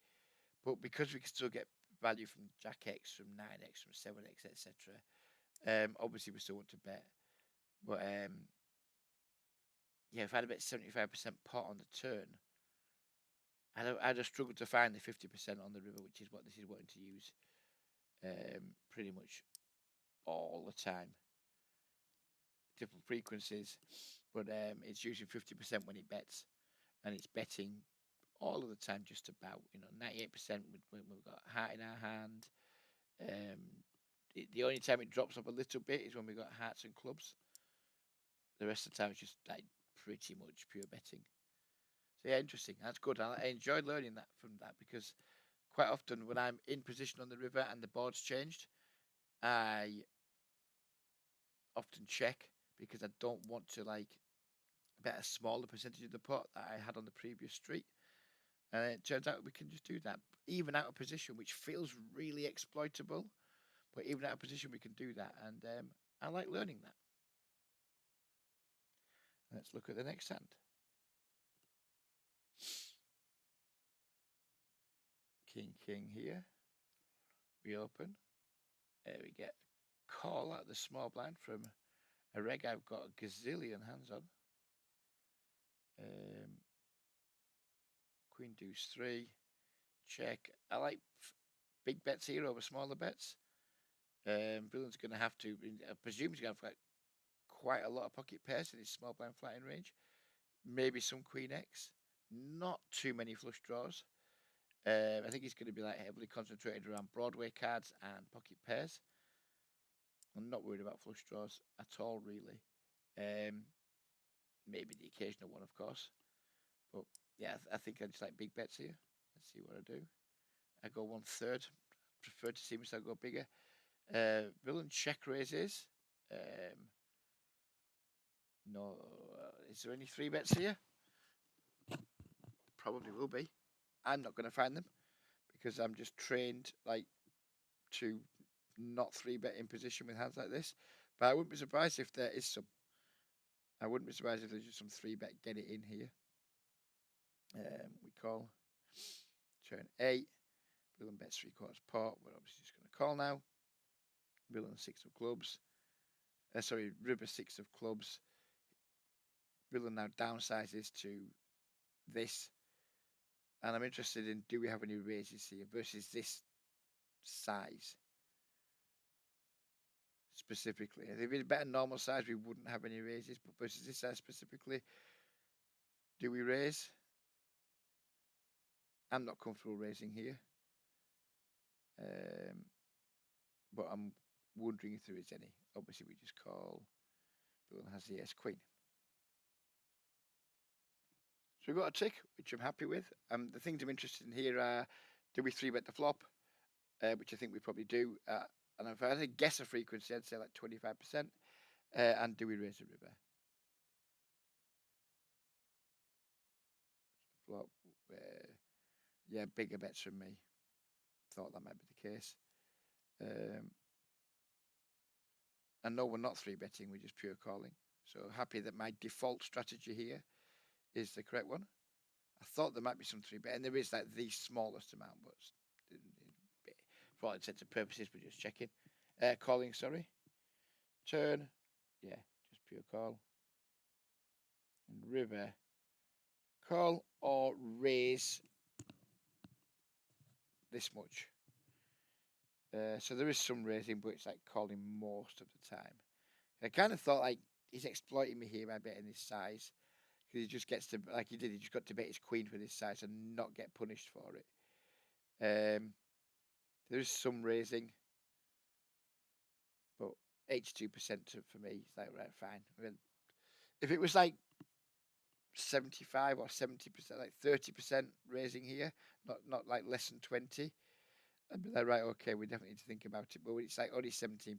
but because we can still get value from Jack X, from 9x, from 7x, etc. Obviously we still want to bet, but yeah, if I had about 75% pot on the turn, I'd have struggled to find the 50% on the river, which is what this is wanting to use pretty much all the time. Different frequencies, but it's using 50% when it bets, and it's betting all of the time, just about 98% when we've got a heart in our hand. The only time it drops off a little bit is when we got hearts and clubs. The rest of the time it's just like pretty much pure betting. So yeah, interesting. That's good. I enjoyed learning that from that because quite often when I'm in position on the river and the board's changed, I often check because I don't want to like bet a smaller percentage of the pot that I had on the previous street. And it turns out we can just do that, even out of position, which feels really exploitable. But even out of position, we can do that, and I like learning that. Let's look at the next hand. King, king here. We open. We get a call out of the small blind from a reg I've got a gazillion hands on. Queen deuce 3. Check. I like big bets here over smaller bets. Villain's going to have to, I presume he's going to have quite a lot of pocket pairs in his small blind flatting range. Maybe some Queen X. Not too many flush draws. I think he's going to be like heavily concentrated around Broadway cards and pocket pairs. I'm not worried about flush draws at all, really. Maybe the occasional one, of course. But yeah, I think I just like big bets here. Let's see what I do. I go 1/3. Prefer to see myself go bigger. Villain check raises. No, is there any 3 bets here? Probably will be. I'm not going to find them because I'm just trained like to not 3 bet in position with hands like this. But I wouldn't be surprised if there is some. I wouldn't be surprised if there's just some 3 bet get it in here. We call turn 8. Villain bets 3/4 pot. We're obviously just going to call now. Villain 6 of clubs. River 6 of clubs. Villain now downsizes to this. And I'm interested in, do we have any raises here versus this size specifically? If it's better normal size, we wouldn't have any raises. But versus this size specifically, do we raise? I'm not comfortable raising here. But I'm wondering if there is any. Obviously, we just call. Villain has the ace queen. So we've got a tick, which I'm happy with. The things I'm interested in here are, do we 3-bet the flop? Which I think we probably do. And if I had to guess a frequency, I'd say like 25%. And do we raise the river? Flop. Yeah, bigger bets from me. Thought that might be the case. And no, we're not three betting, we're just pure calling. So happy that my default strategy here is the correct one. I thought there might be some three bet, and there is like the smallest amount, but for all intents and purposes, we're just checking. Calling, sorry. Turn, yeah, just pure call. And river, call or raise this much. So there is some raising, but it's like calling most of the time. I kind of thought like he's exploiting me here by betting this size because he just gets to like he did. He just got to bet his queen for this size and not get punished for it. There is some raising, but 82% for me is like right, fine. I mean, if it was like 75 or 70%, like 30% raising here, not like less than 20, I'd be like, right, okay, we definitely need to think about it. But it's like only 17%,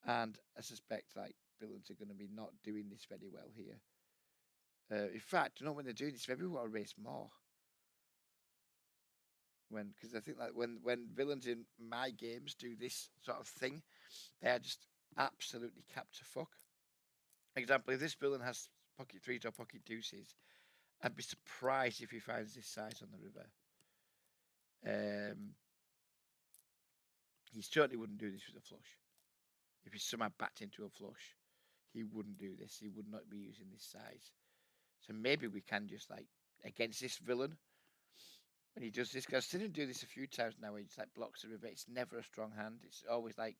and I suspect like Billings are going to be not doing this very well here. In fact, when they're doing this, maybe we want to raise more. Because I think like when villains in my games do this sort of thing, they are just absolutely capped to fuck. Example: if this villain has pocket threes or pocket deuces, I'd be surprised if he finds this size on the river. He certainly wouldn't do this with a flush. If he somehow backed into a flush, he wouldn't do this. He would not be using this size. So maybe we can just like against this villain when he does this. Because I've seen him do this a few times now. Where he just like blocks the river. It's never a strong hand. It's always like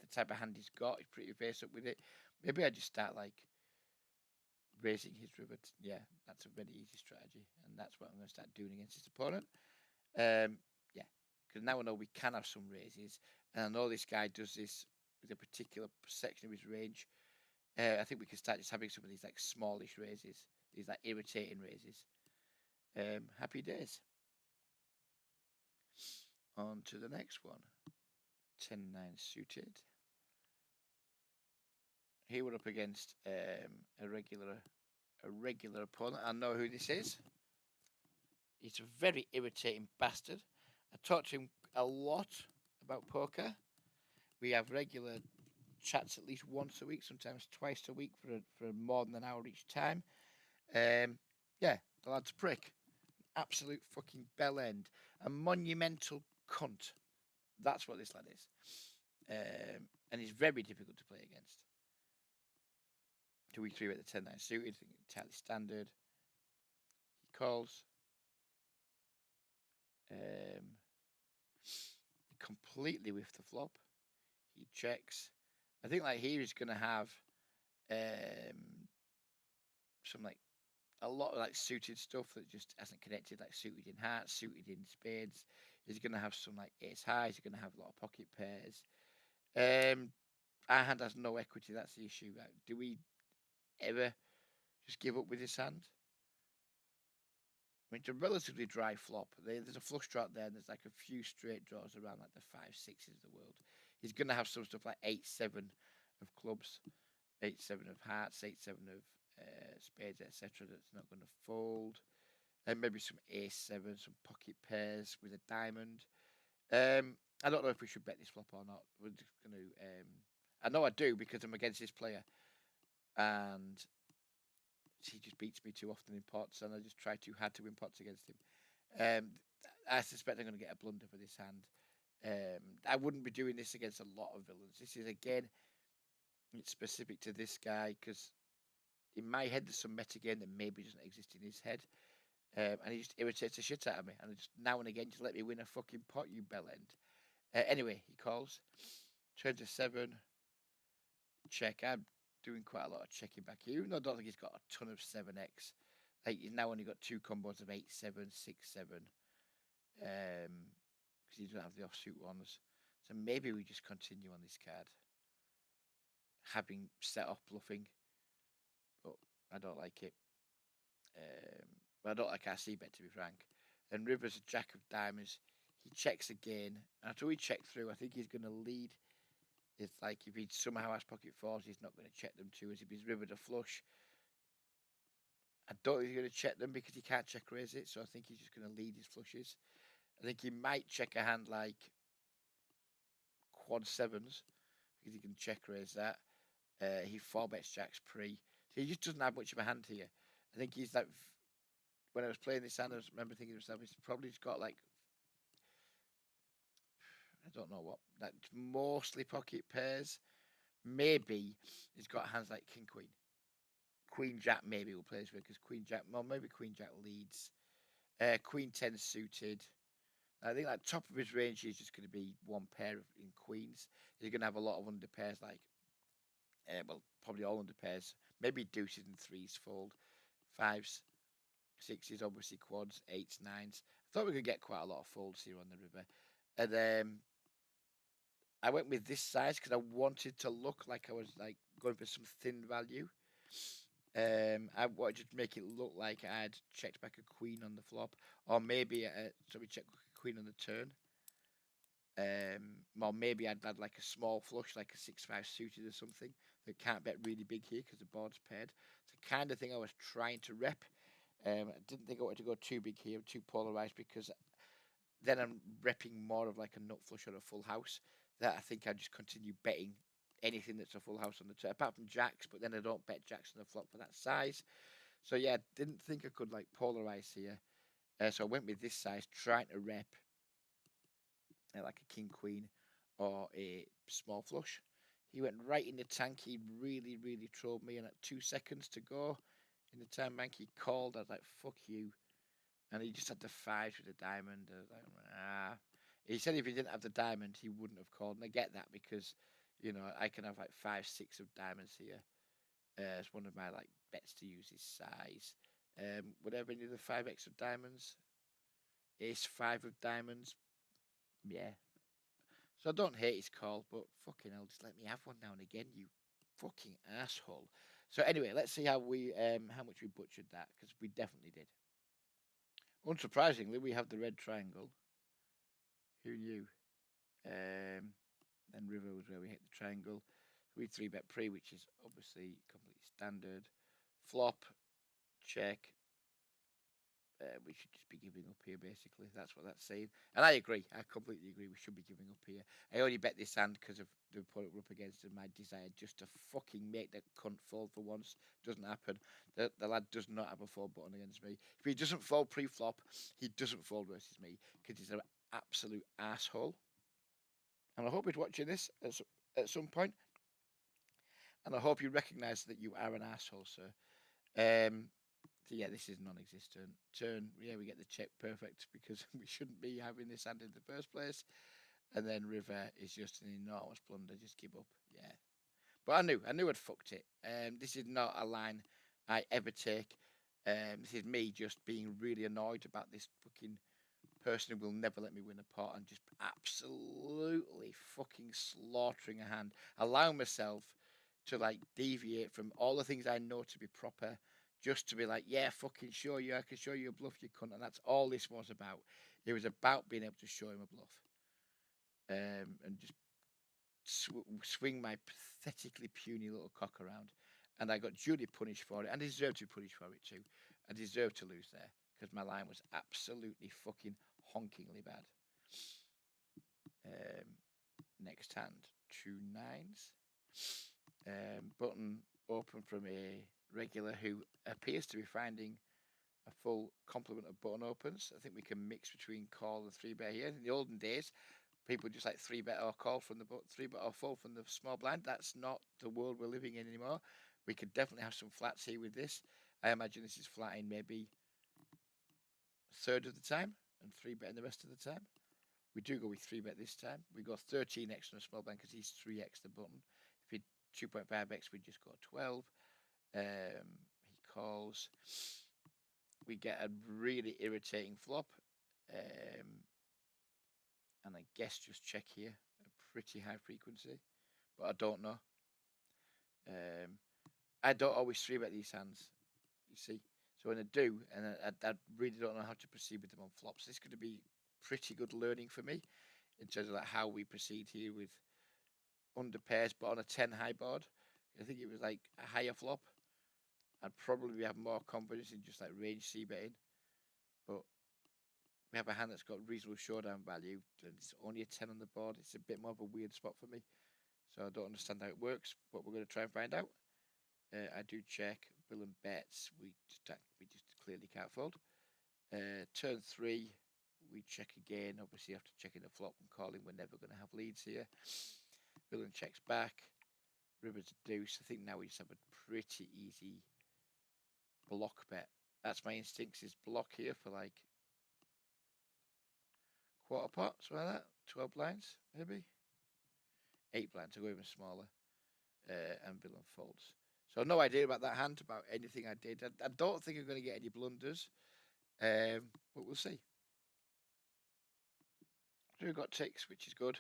the type of hand he's got. He's pretty face up with it. Maybe I just start like raising his river. Yeah, that's a very easy strategy, and that's what I'm going to start doing against his opponent. Yeah, because now I know we can have some raises, and I know this guy does this with a particular section of his range. I think we can start just having some of these like smallish raises, these like irritating raises. Happy days. On to the next one. 10-9 suited. Here we're up against a regular opponent. I know who this is. He's a very irritating bastard. I talk to him a lot about poker. We have regular chats at least once a week, sometimes twice a week for more than an hour each time. Yeah, the lad's a prick. Absolute fucking bell end. A monumental cunt. That's what this lad is. And he's very difficult to play against. 2-3 at the 10-9 suited, entirely standard. He calls. Completely with the flop. He checks. I think like here he's gonna have some like a lot of like suited stuff that just hasn't connected, like suited in hearts, suited in spades. He's gonna have some like ace highs. He's gonna have a lot of pocket pairs. Our hand has no equity. That's the issue. Like, do we ever just give up with this hand? I mean, it's a relatively dry flop. There's a flush draw there, and there's like a few straight draws around like the 5-6s of the world. He's going to have some stuff like 8-7 of clubs, 8-7 of hearts, 8-7 of spades, etc. That's not going to fold. And maybe some ace-7, some pocket pairs with a diamond. I don't know if we should bet this flop or not. We're just going to. I know I do because I'm against this player, and he just beats me too often in pots, and I just try too hard to win pots against him. I suspect I'm going to get a blunder for this hand. I wouldn't be doing this against a lot of villains. This is again, it's specific to this guy because in my head there's some meta game that maybe doesn't exist in his head, and he just irritates the shit out of me. And just now and again, just let me win a fucking pot, you bellend. Anyway, he calls, turns a 7, check. I'm doing quite a lot of checking back here, even though I don't think he's got a ton of 7x. Like he's now only got 2 combos of 8-7, 6-7. Because he doesn't have the offsuit ones. So maybe we just continue on this card. Having set off bluffing. But I don't like it. But I don't like our C-bet, to be frank. And River's a jack of diamonds. He checks again. After we check through, I think he's going to lead. It's like if he somehow has pocket fours, he's not going to check them too. As if he's rivered a flush, I don't think he's going to check them because he can't check raise it. So I think he's just going to lead his flushes. I think he might check a hand like quad 7s because he can check raise that. He 4-bets jacks pre. So he just doesn't have much of a hand here. I think he's like, when I was playing this hand, I remember thinking to myself, he's probably just got like, I don't know what, like mostly pocket pairs. Maybe he's got hands like King Queen. Queen Jack maybe will play this way because Queen Jack, well, maybe Queen Jack leads. Queen 10 suited. I think like top of his range is just going to be one pair in queens. He's going to have a lot of under pairs, like well, probably all under pairs. Maybe deuces and threes fold, fives, sixes, obviously quads, eights, nines. I thought we could get quite a lot of folds here on the river, and I went with this size because I wanted to look like I was like going for some thin value. I wanted to make it look like I had checked back a queen on the flop, or maybe so we checked a queen on the turn. Or maybe I'd had like a small flush, like a 6-5 suited or something that can't bet really big here because the board's paired. It's the kind of thing I was trying to rep. I didn't think I wanted to go too big here, too polarized, because then I'm repping more of like a nut flush or a full house. That I think I just continue betting anything that's a full house on the turn, apart from jacks. But then I don't bet jacks on the flop for that size. So yeah, didn't think I could like polarize here. So I went with this size, trying to rep like a king queen or a small flush. He went right in the tank. He really, really trolled me. And at 2 seconds to go in the time bank, he called. I was like, fuck you. And he just had the fives with the diamond. I was like, ah. He said if he didn't have the diamond, he wouldn't have called. And I get that because, you know, I can have like 5, 6 of diamonds here. It's one of my like bets to use his size. Whatever any of the 5x of diamonds, ace 5 of diamonds, yeah. So I don't hate his call, but fucking hell, just let me have one now and again, you fucking asshole. So anyway, let's see how much we butchered that, because we definitely did. Unsurprisingly, we have the red triangle. Who knew? Then river was where we hit the triangle. We 3-bet pre, which is obviously completely standard. Flop, check, we should just be giving up here, basically. That's what that's saying. And I agree. I completely agree. We should be giving up here. I only bet this hand because of the opponent we're up against and my desire just to fucking make that cunt fold for once. Doesn't happen. The lad does not have a fold button against me. If he doesn't fold pre-flop, he doesn't fold versus me because he's an absolute asshole. And I hope he's watching this at some point. And I hope you recognise that you are an asshole, sir. So yeah, this is non-existent. Turn, yeah, we get the check perfect because we shouldn't be having this hand in the first place. And then river is just an enormous blunder. Just give up, yeah. But I knew I'd fucked it. This is not a line I ever take. This is me just being really annoyed about this fucking person who will never let me win a pot and just absolutely fucking slaughtering a hand, allowing myself to like deviate from all the things I know to be proper, just to be like, yeah, fucking show you, I can show you a bluff, you cunt. And that's all this was about. It was about being able to show him a bluff, and just swing my pathetically puny little cock around. And I got duly punished for it, and I deserved to be punished for it too. I deserved to lose there because my line was absolutely fucking honkingly bad. Next hand, 2 9s. Button open from a regular who appears to be finding a full complement of button opens. I think we can mix between call and 3-bet here. In the olden days, people just like 3-bet or call from the 3-bet or fold from the small blind. That's not the world we're living in anymore. We could definitely have some flats here with this. I imagine this is flatting maybe a third of the time and 3-betting the rest of the time. We do go with 3-bet this time. We go 13x on a small blind because he's 3x the button. If he 2.5x, we just go 12. He calls. We get a really irritating flop. And I guess just check here. A pretty high frequency. But I don't know. I don't always 3-bet these hands, you see. So when I do, and I really don't know how to proceed with them on flops. This is going to be pretty good learning for me in terms of like how we proceed here with under pairs, but on a 10 high board. I think it was like a higher flop. I'd probably have more confidence in just like range C betting. But we have a hand that's got reasonable showdown value, and it's only a 10 on the board. It's a bit more of a weird spot for me. So I don't understand how it works, but we're going to try and find out. I do check. Villain bets. We just clearly can't fold. Turn 3, we check again. Obviously, after checking the flop and calling, we're never going to have leads here. Villain checks back. River's a deuce. I think now we just have a pretty easy block bet. That's my instincts, is block here for like quarter pot, something like that. 12 blinds, maybe. 8 blinds, I'll go even smaller. And villain folds. So no idea about that hand, about anything I did. I don't think I'm going to get any blunders, but we'll see. So we've got ticks, which is good.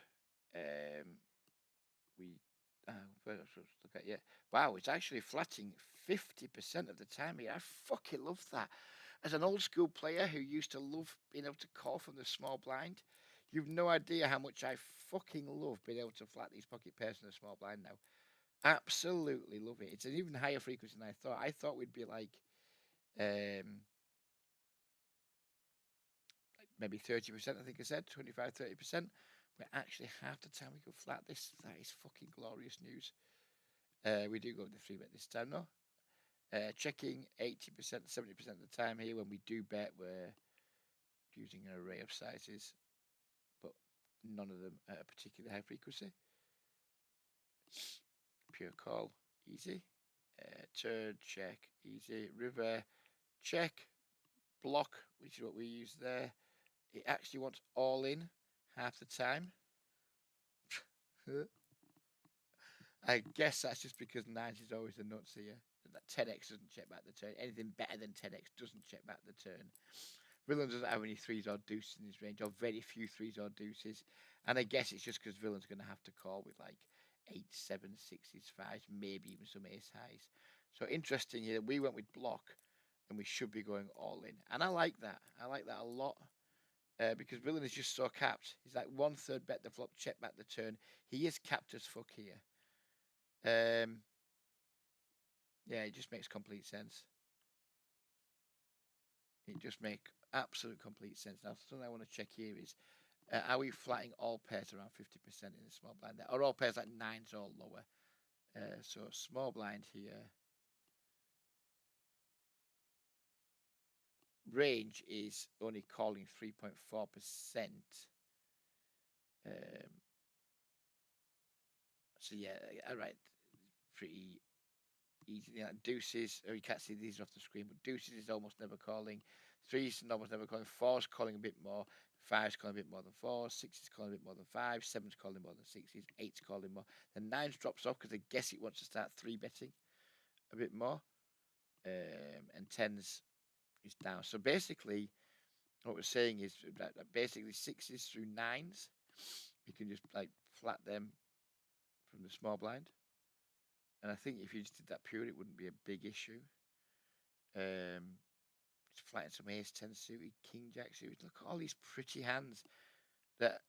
We look at, yeah. Wow, it's actually flatting 50% of the time here. I fucking love that. As an old school player who used to love being able to call from the small blind, you've no idea how much I fucking love being able to flat these pocket pairs in the small blind now. Absolutely love it. It's an even higher frequency than I thought. I thought we'd be like maybe 30%, I think I said, 25, 30%. But actually half the time we go flat this. That is fucking glorious news. We do go with the 3-bet this time though. Checking 80%, 70% of the time here. When we do bet, we're using an array of sizes, but none of them at a particularly high frequency. Pure call, easy. Turn, check, easy. River, check. Block, which is what we use there. It actually wants all in half the time. I guess that's just because 9s is always the nuts here. That 10x doesn't check back the turn. Anything better than 10x doesn't check back the turn. Villain doesn't have any 3s or deuces in his range, or very few 3s or deuces. And I guess it's just because Villain's going to have to call with like 8, 7, 6s, 5s, maybe even some ace highs. So interesting here. We went with block, and we should be going all in. And I like that. I like that a lot. Because Villain is just so capped. He's like 1/3 bet the flop, check back the turn. He is capped as fuck here. Yeah, it just makes complete sense. It just makes absolute complete sense. Now, something I want to check here is, are we flatting all pairs around 50% in the small blind there? Or all pairs like 9s or lower? So small blind here. Range is only calling 3.4%. So yeah, all right. Pretty easy. Yeah, deuces, you can't see these off the screen, but deuces is almost never calling. 3s is almost never calling. 4s calling a bit more. 5s calling a bit more than 4s. 6s calling a bit more than 5s. 7s calling more than 6s. 8s calling more. The 9s drops off because I guess it wants to start 3-betting a bit more. And 10s is down. So basically, what we're saying is that basically 6s through 9s, we can just like flat them from the small blind. And I think if you just did that pure, it wouldn't be a big issue. Just flattening some ace 10 suited, king jack suited. Look at all these pretty hands that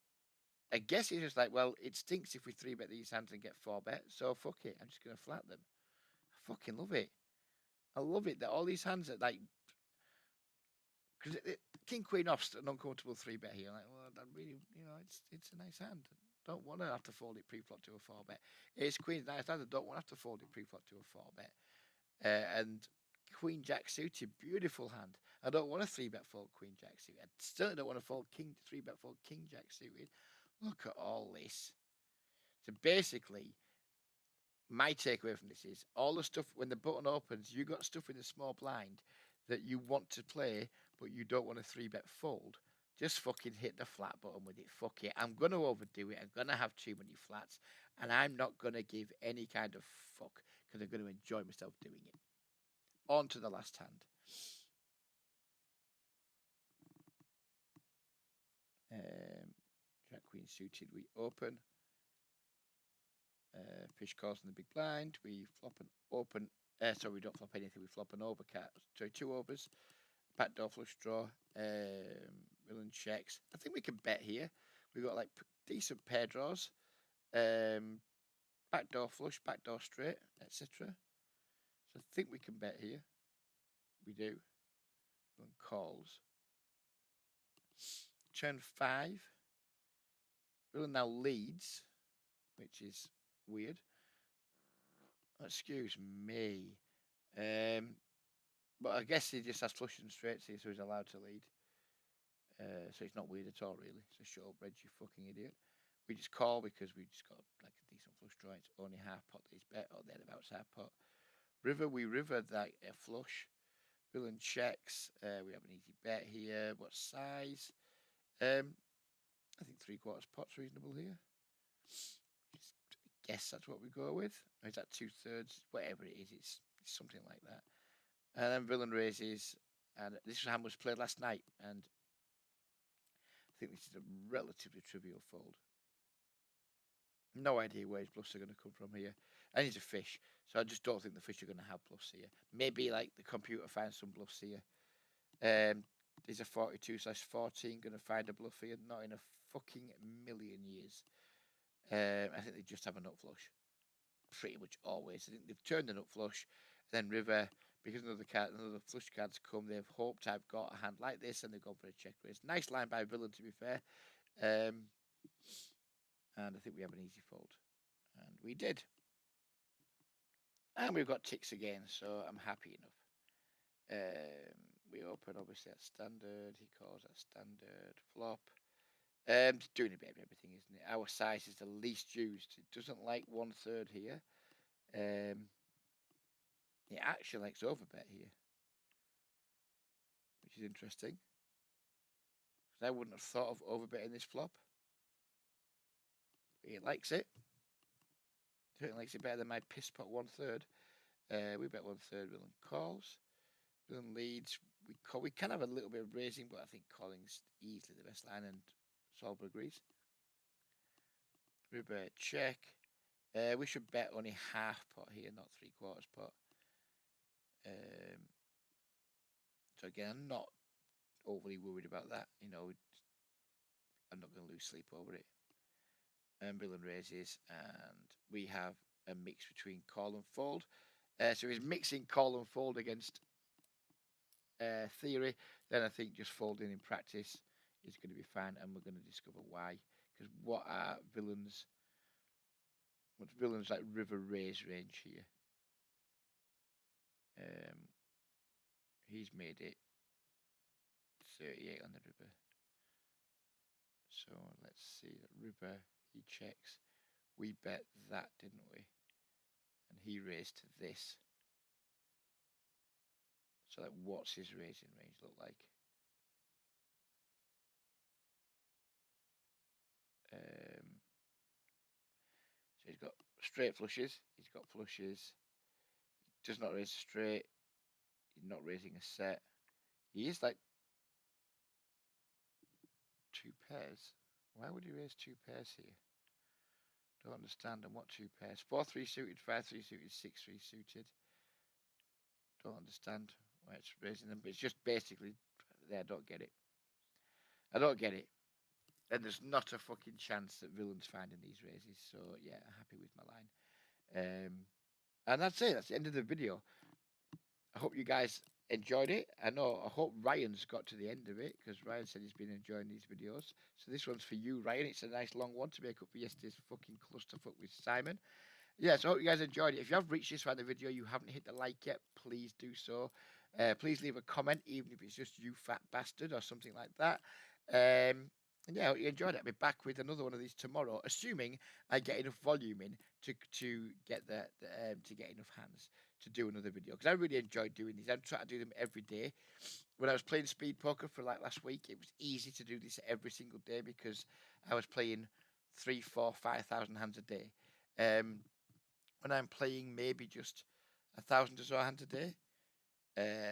I guess it's just like, well, it stinks if we 3-bet these hands and get 4-bet, so fuck it, I'm just going to flat them. I fucking love it. I love it that all these hands are like, because king queen off's an uncomfortable 3-bet here. Like, well, that really, it's a nice hand. Don't want to have to fold it pre-flop to a 4-bet. Ace queen's nice hand. I don't want to have to fold it pre-flop to a 4-bet. And queen jack suited, beautiful hand. I don't want a 3-bet fold queen jack suited. I certainly don't want to fold king 3-bet fold king jack suited. Look at all this. So basically, my takeaway from this is all the stuff when the button opens, you got stuff in the small blind that you want to play, but you don't want a 3-bet fold. Just fucking hit the flat button with it. Fuck it. I'm gonna overdo it. I'm gonna have too many flats, and I'm not gonna give any kind of fuck because I'm gonna enjoy myself doing it. On to the last hand. Jack queen suited. We open. Fish calls in the big blind. We flop an open. Sorry, we don't flop anything. We flop an overcat. Sorry, 2 overs. Backdoor flush draw. Villain checks. I think we can bet here. We've got like decent pair draws. Backdoor flush, backdoor straight, etc. So I think we can bet here. We do. Villain calls. Turn 5. Villain now leads, which is weird. Excuse me. But I guess he just has flush and straight here, so he's allowed to lead. So it's not weird at all, really. So shut up, Reg, you fucking idiot. We just call because we just got like a decent flush draw. It's only half pot that he's bet, or thereabouts half pot. River, we river that a flush. Villain checks. We have an easy bet here. What size? I think 3/4 pot's reasonable here. Just guess that's what we go with. Or is that 2/3? Whatever it is, it's something like that. And then villain raises, and this hand was played last night, and I think this is a relatively trivial fold. No idea where his bluffs are going to come from here. And he's a fish, so I just don't think the fish are going to have bluffs here. Maybe like the computer finds some bluffs here. Is a 42/14 going to find a bluff here? Not in a fucking million years. I think they just have a nut flush. Pretty much always. I think they've turned a nut flush, then river, because another flush cards come, they've hoped I've got a hand like this, and they've gone for a check raise. Nice line by villain, to be fair. And I think we have an easy fold. And we did. And we've got ticks again, so I'm happy enough. We open, obviously, at standard. He calls at standard flop. Doing a bit of everything, isn't it? Our size is the least used. It doesn't like 1/3 here. It actually likes overbet here, which is interesting. Because I wouldn't have thought of overbetting this flop. It likes it. Certainly likes it better than my piss pot 1/3. We bet 1/3. Villain calls. Villain leads. We call. We can have a little bit of raising, but I think calling's easily the best line, and Solver agrees. River check. We should bet only half pot here, not 3/4 pot. So again, I'm not overly worried about that. You know, I'm not going to lose sleep over it. And villain raises, and we have a mix between call and fold. So he's mixing call and fold against theory. Then I think just folding in practice is going to be fine, and we're going to discover why. Because what are villains? What's villains like river raise range here? He's made it 38 on the river. So let's see. The river, he checks. We bet that, didn't we? And he raised to this. So like, what's his raising range look like? So he's got straight flushes. He's got flushes. He does not raise straight. He's not raising a set. He is like 2 pairs. Why would he raise 2 pairs here? Don't understand. And what 2 pairs? 4/3 suited, 5/3 suited, 6/3 suited. Don't understand why it's raising them. But it's just basically there. I don't get it. I don't get it. And there's not a fucking chance that villain's finding these raises. So yeah, happy with my line. And that's it. That's the end of the video. I hope you guys enjoyed it. I hope Ryan's got to the end of it, because Ryan said he's been enjoying these videos. So this one's for you, Ryan. It's a nice long one to make up for yesterday's fucking clusterfuck with Simon. Yeah, so I hope you guys enjoyed it. If you have reached this far in the video, you haven't hit the like yet, please do so. Please leave a comment, even if it's just you fat bastard or something like that. And yeah, I hope you enjoyed it. I'll be back with another one of these tomorrow, assuming I get enough volume in to get to get enough hands to do another video, because I really enjoyed doing these. I'm trying to do them every day. When I was playing speed poker for like last week, it was easy to do this every single day because I was playing 3, 4, 5,000 hands a day. When I'm playing maybe just 1,000 or so hands a day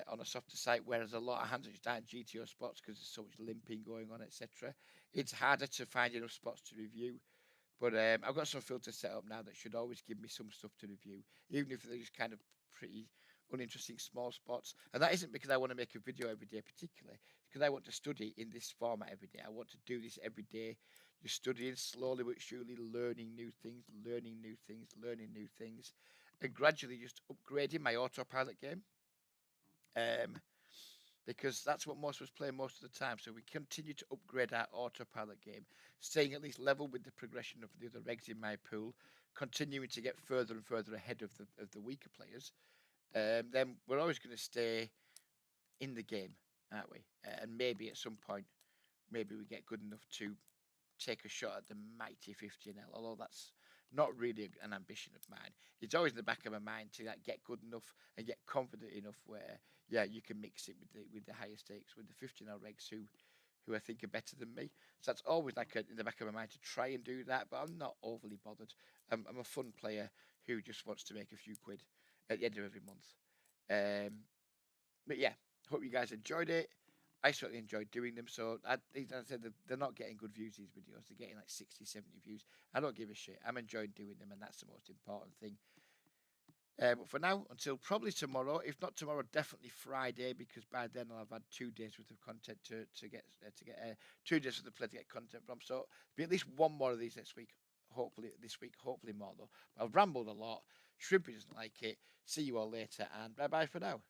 on a softer site, whereas a lot of hands are just aren't GTO spots because there's so much limping going on, etc. It's harder to find enough spots to review. But I've got some filters set up now that should always give me some stuff to review, even if they're just kind of pretty uninteresting small spots. And that isn't because I want to make a video every day particularly. It's because I want to study in this format every day. I want to do this every day. You're studying slowly but surely, learning new things, learning new things, learning new things, and gradually just upgrading my autopilot game. Because that's what most of us play most of the time. So we continue to upgrade our autopilot game, staying at least level with the progression of the other regs in my pool, continuing to get further and further ahead of the weaker players, then we're always going to stay in the game, aren't we? And maybe at some point, maybe we get good enough to take a shot at the mighty 50NL, although that's not really an ambition of mine. It's always in the back of my mind to like get good enough and get confident enough where you can mix it with the higher stakes with the 50NL regs who I think are better than me. So that's always like in the back of my mind to try and do that, but I'm not overly bothered. I'm a fun player who just wants to make a few quid at the end of every month. But yeah, hope you guys enjoyed it. I certainly enjoyed doing them. So as I said, they're not getting good views, these videos. They're getting like 60, 70 views. I don't give a shit. I'm enjoying doing them, and that's the most important thing. But for now, until probably tomorrow, if not tomorrow, definitely Friday, because by then I'll have had 2 days worth of content to get 2 days worth of play to get content from. So be at least one more of these next week. Hopefully this week, hopefully more though. But I've rambled a lot. Shrimpy doesn't like it. See you all later, and bye bye for now.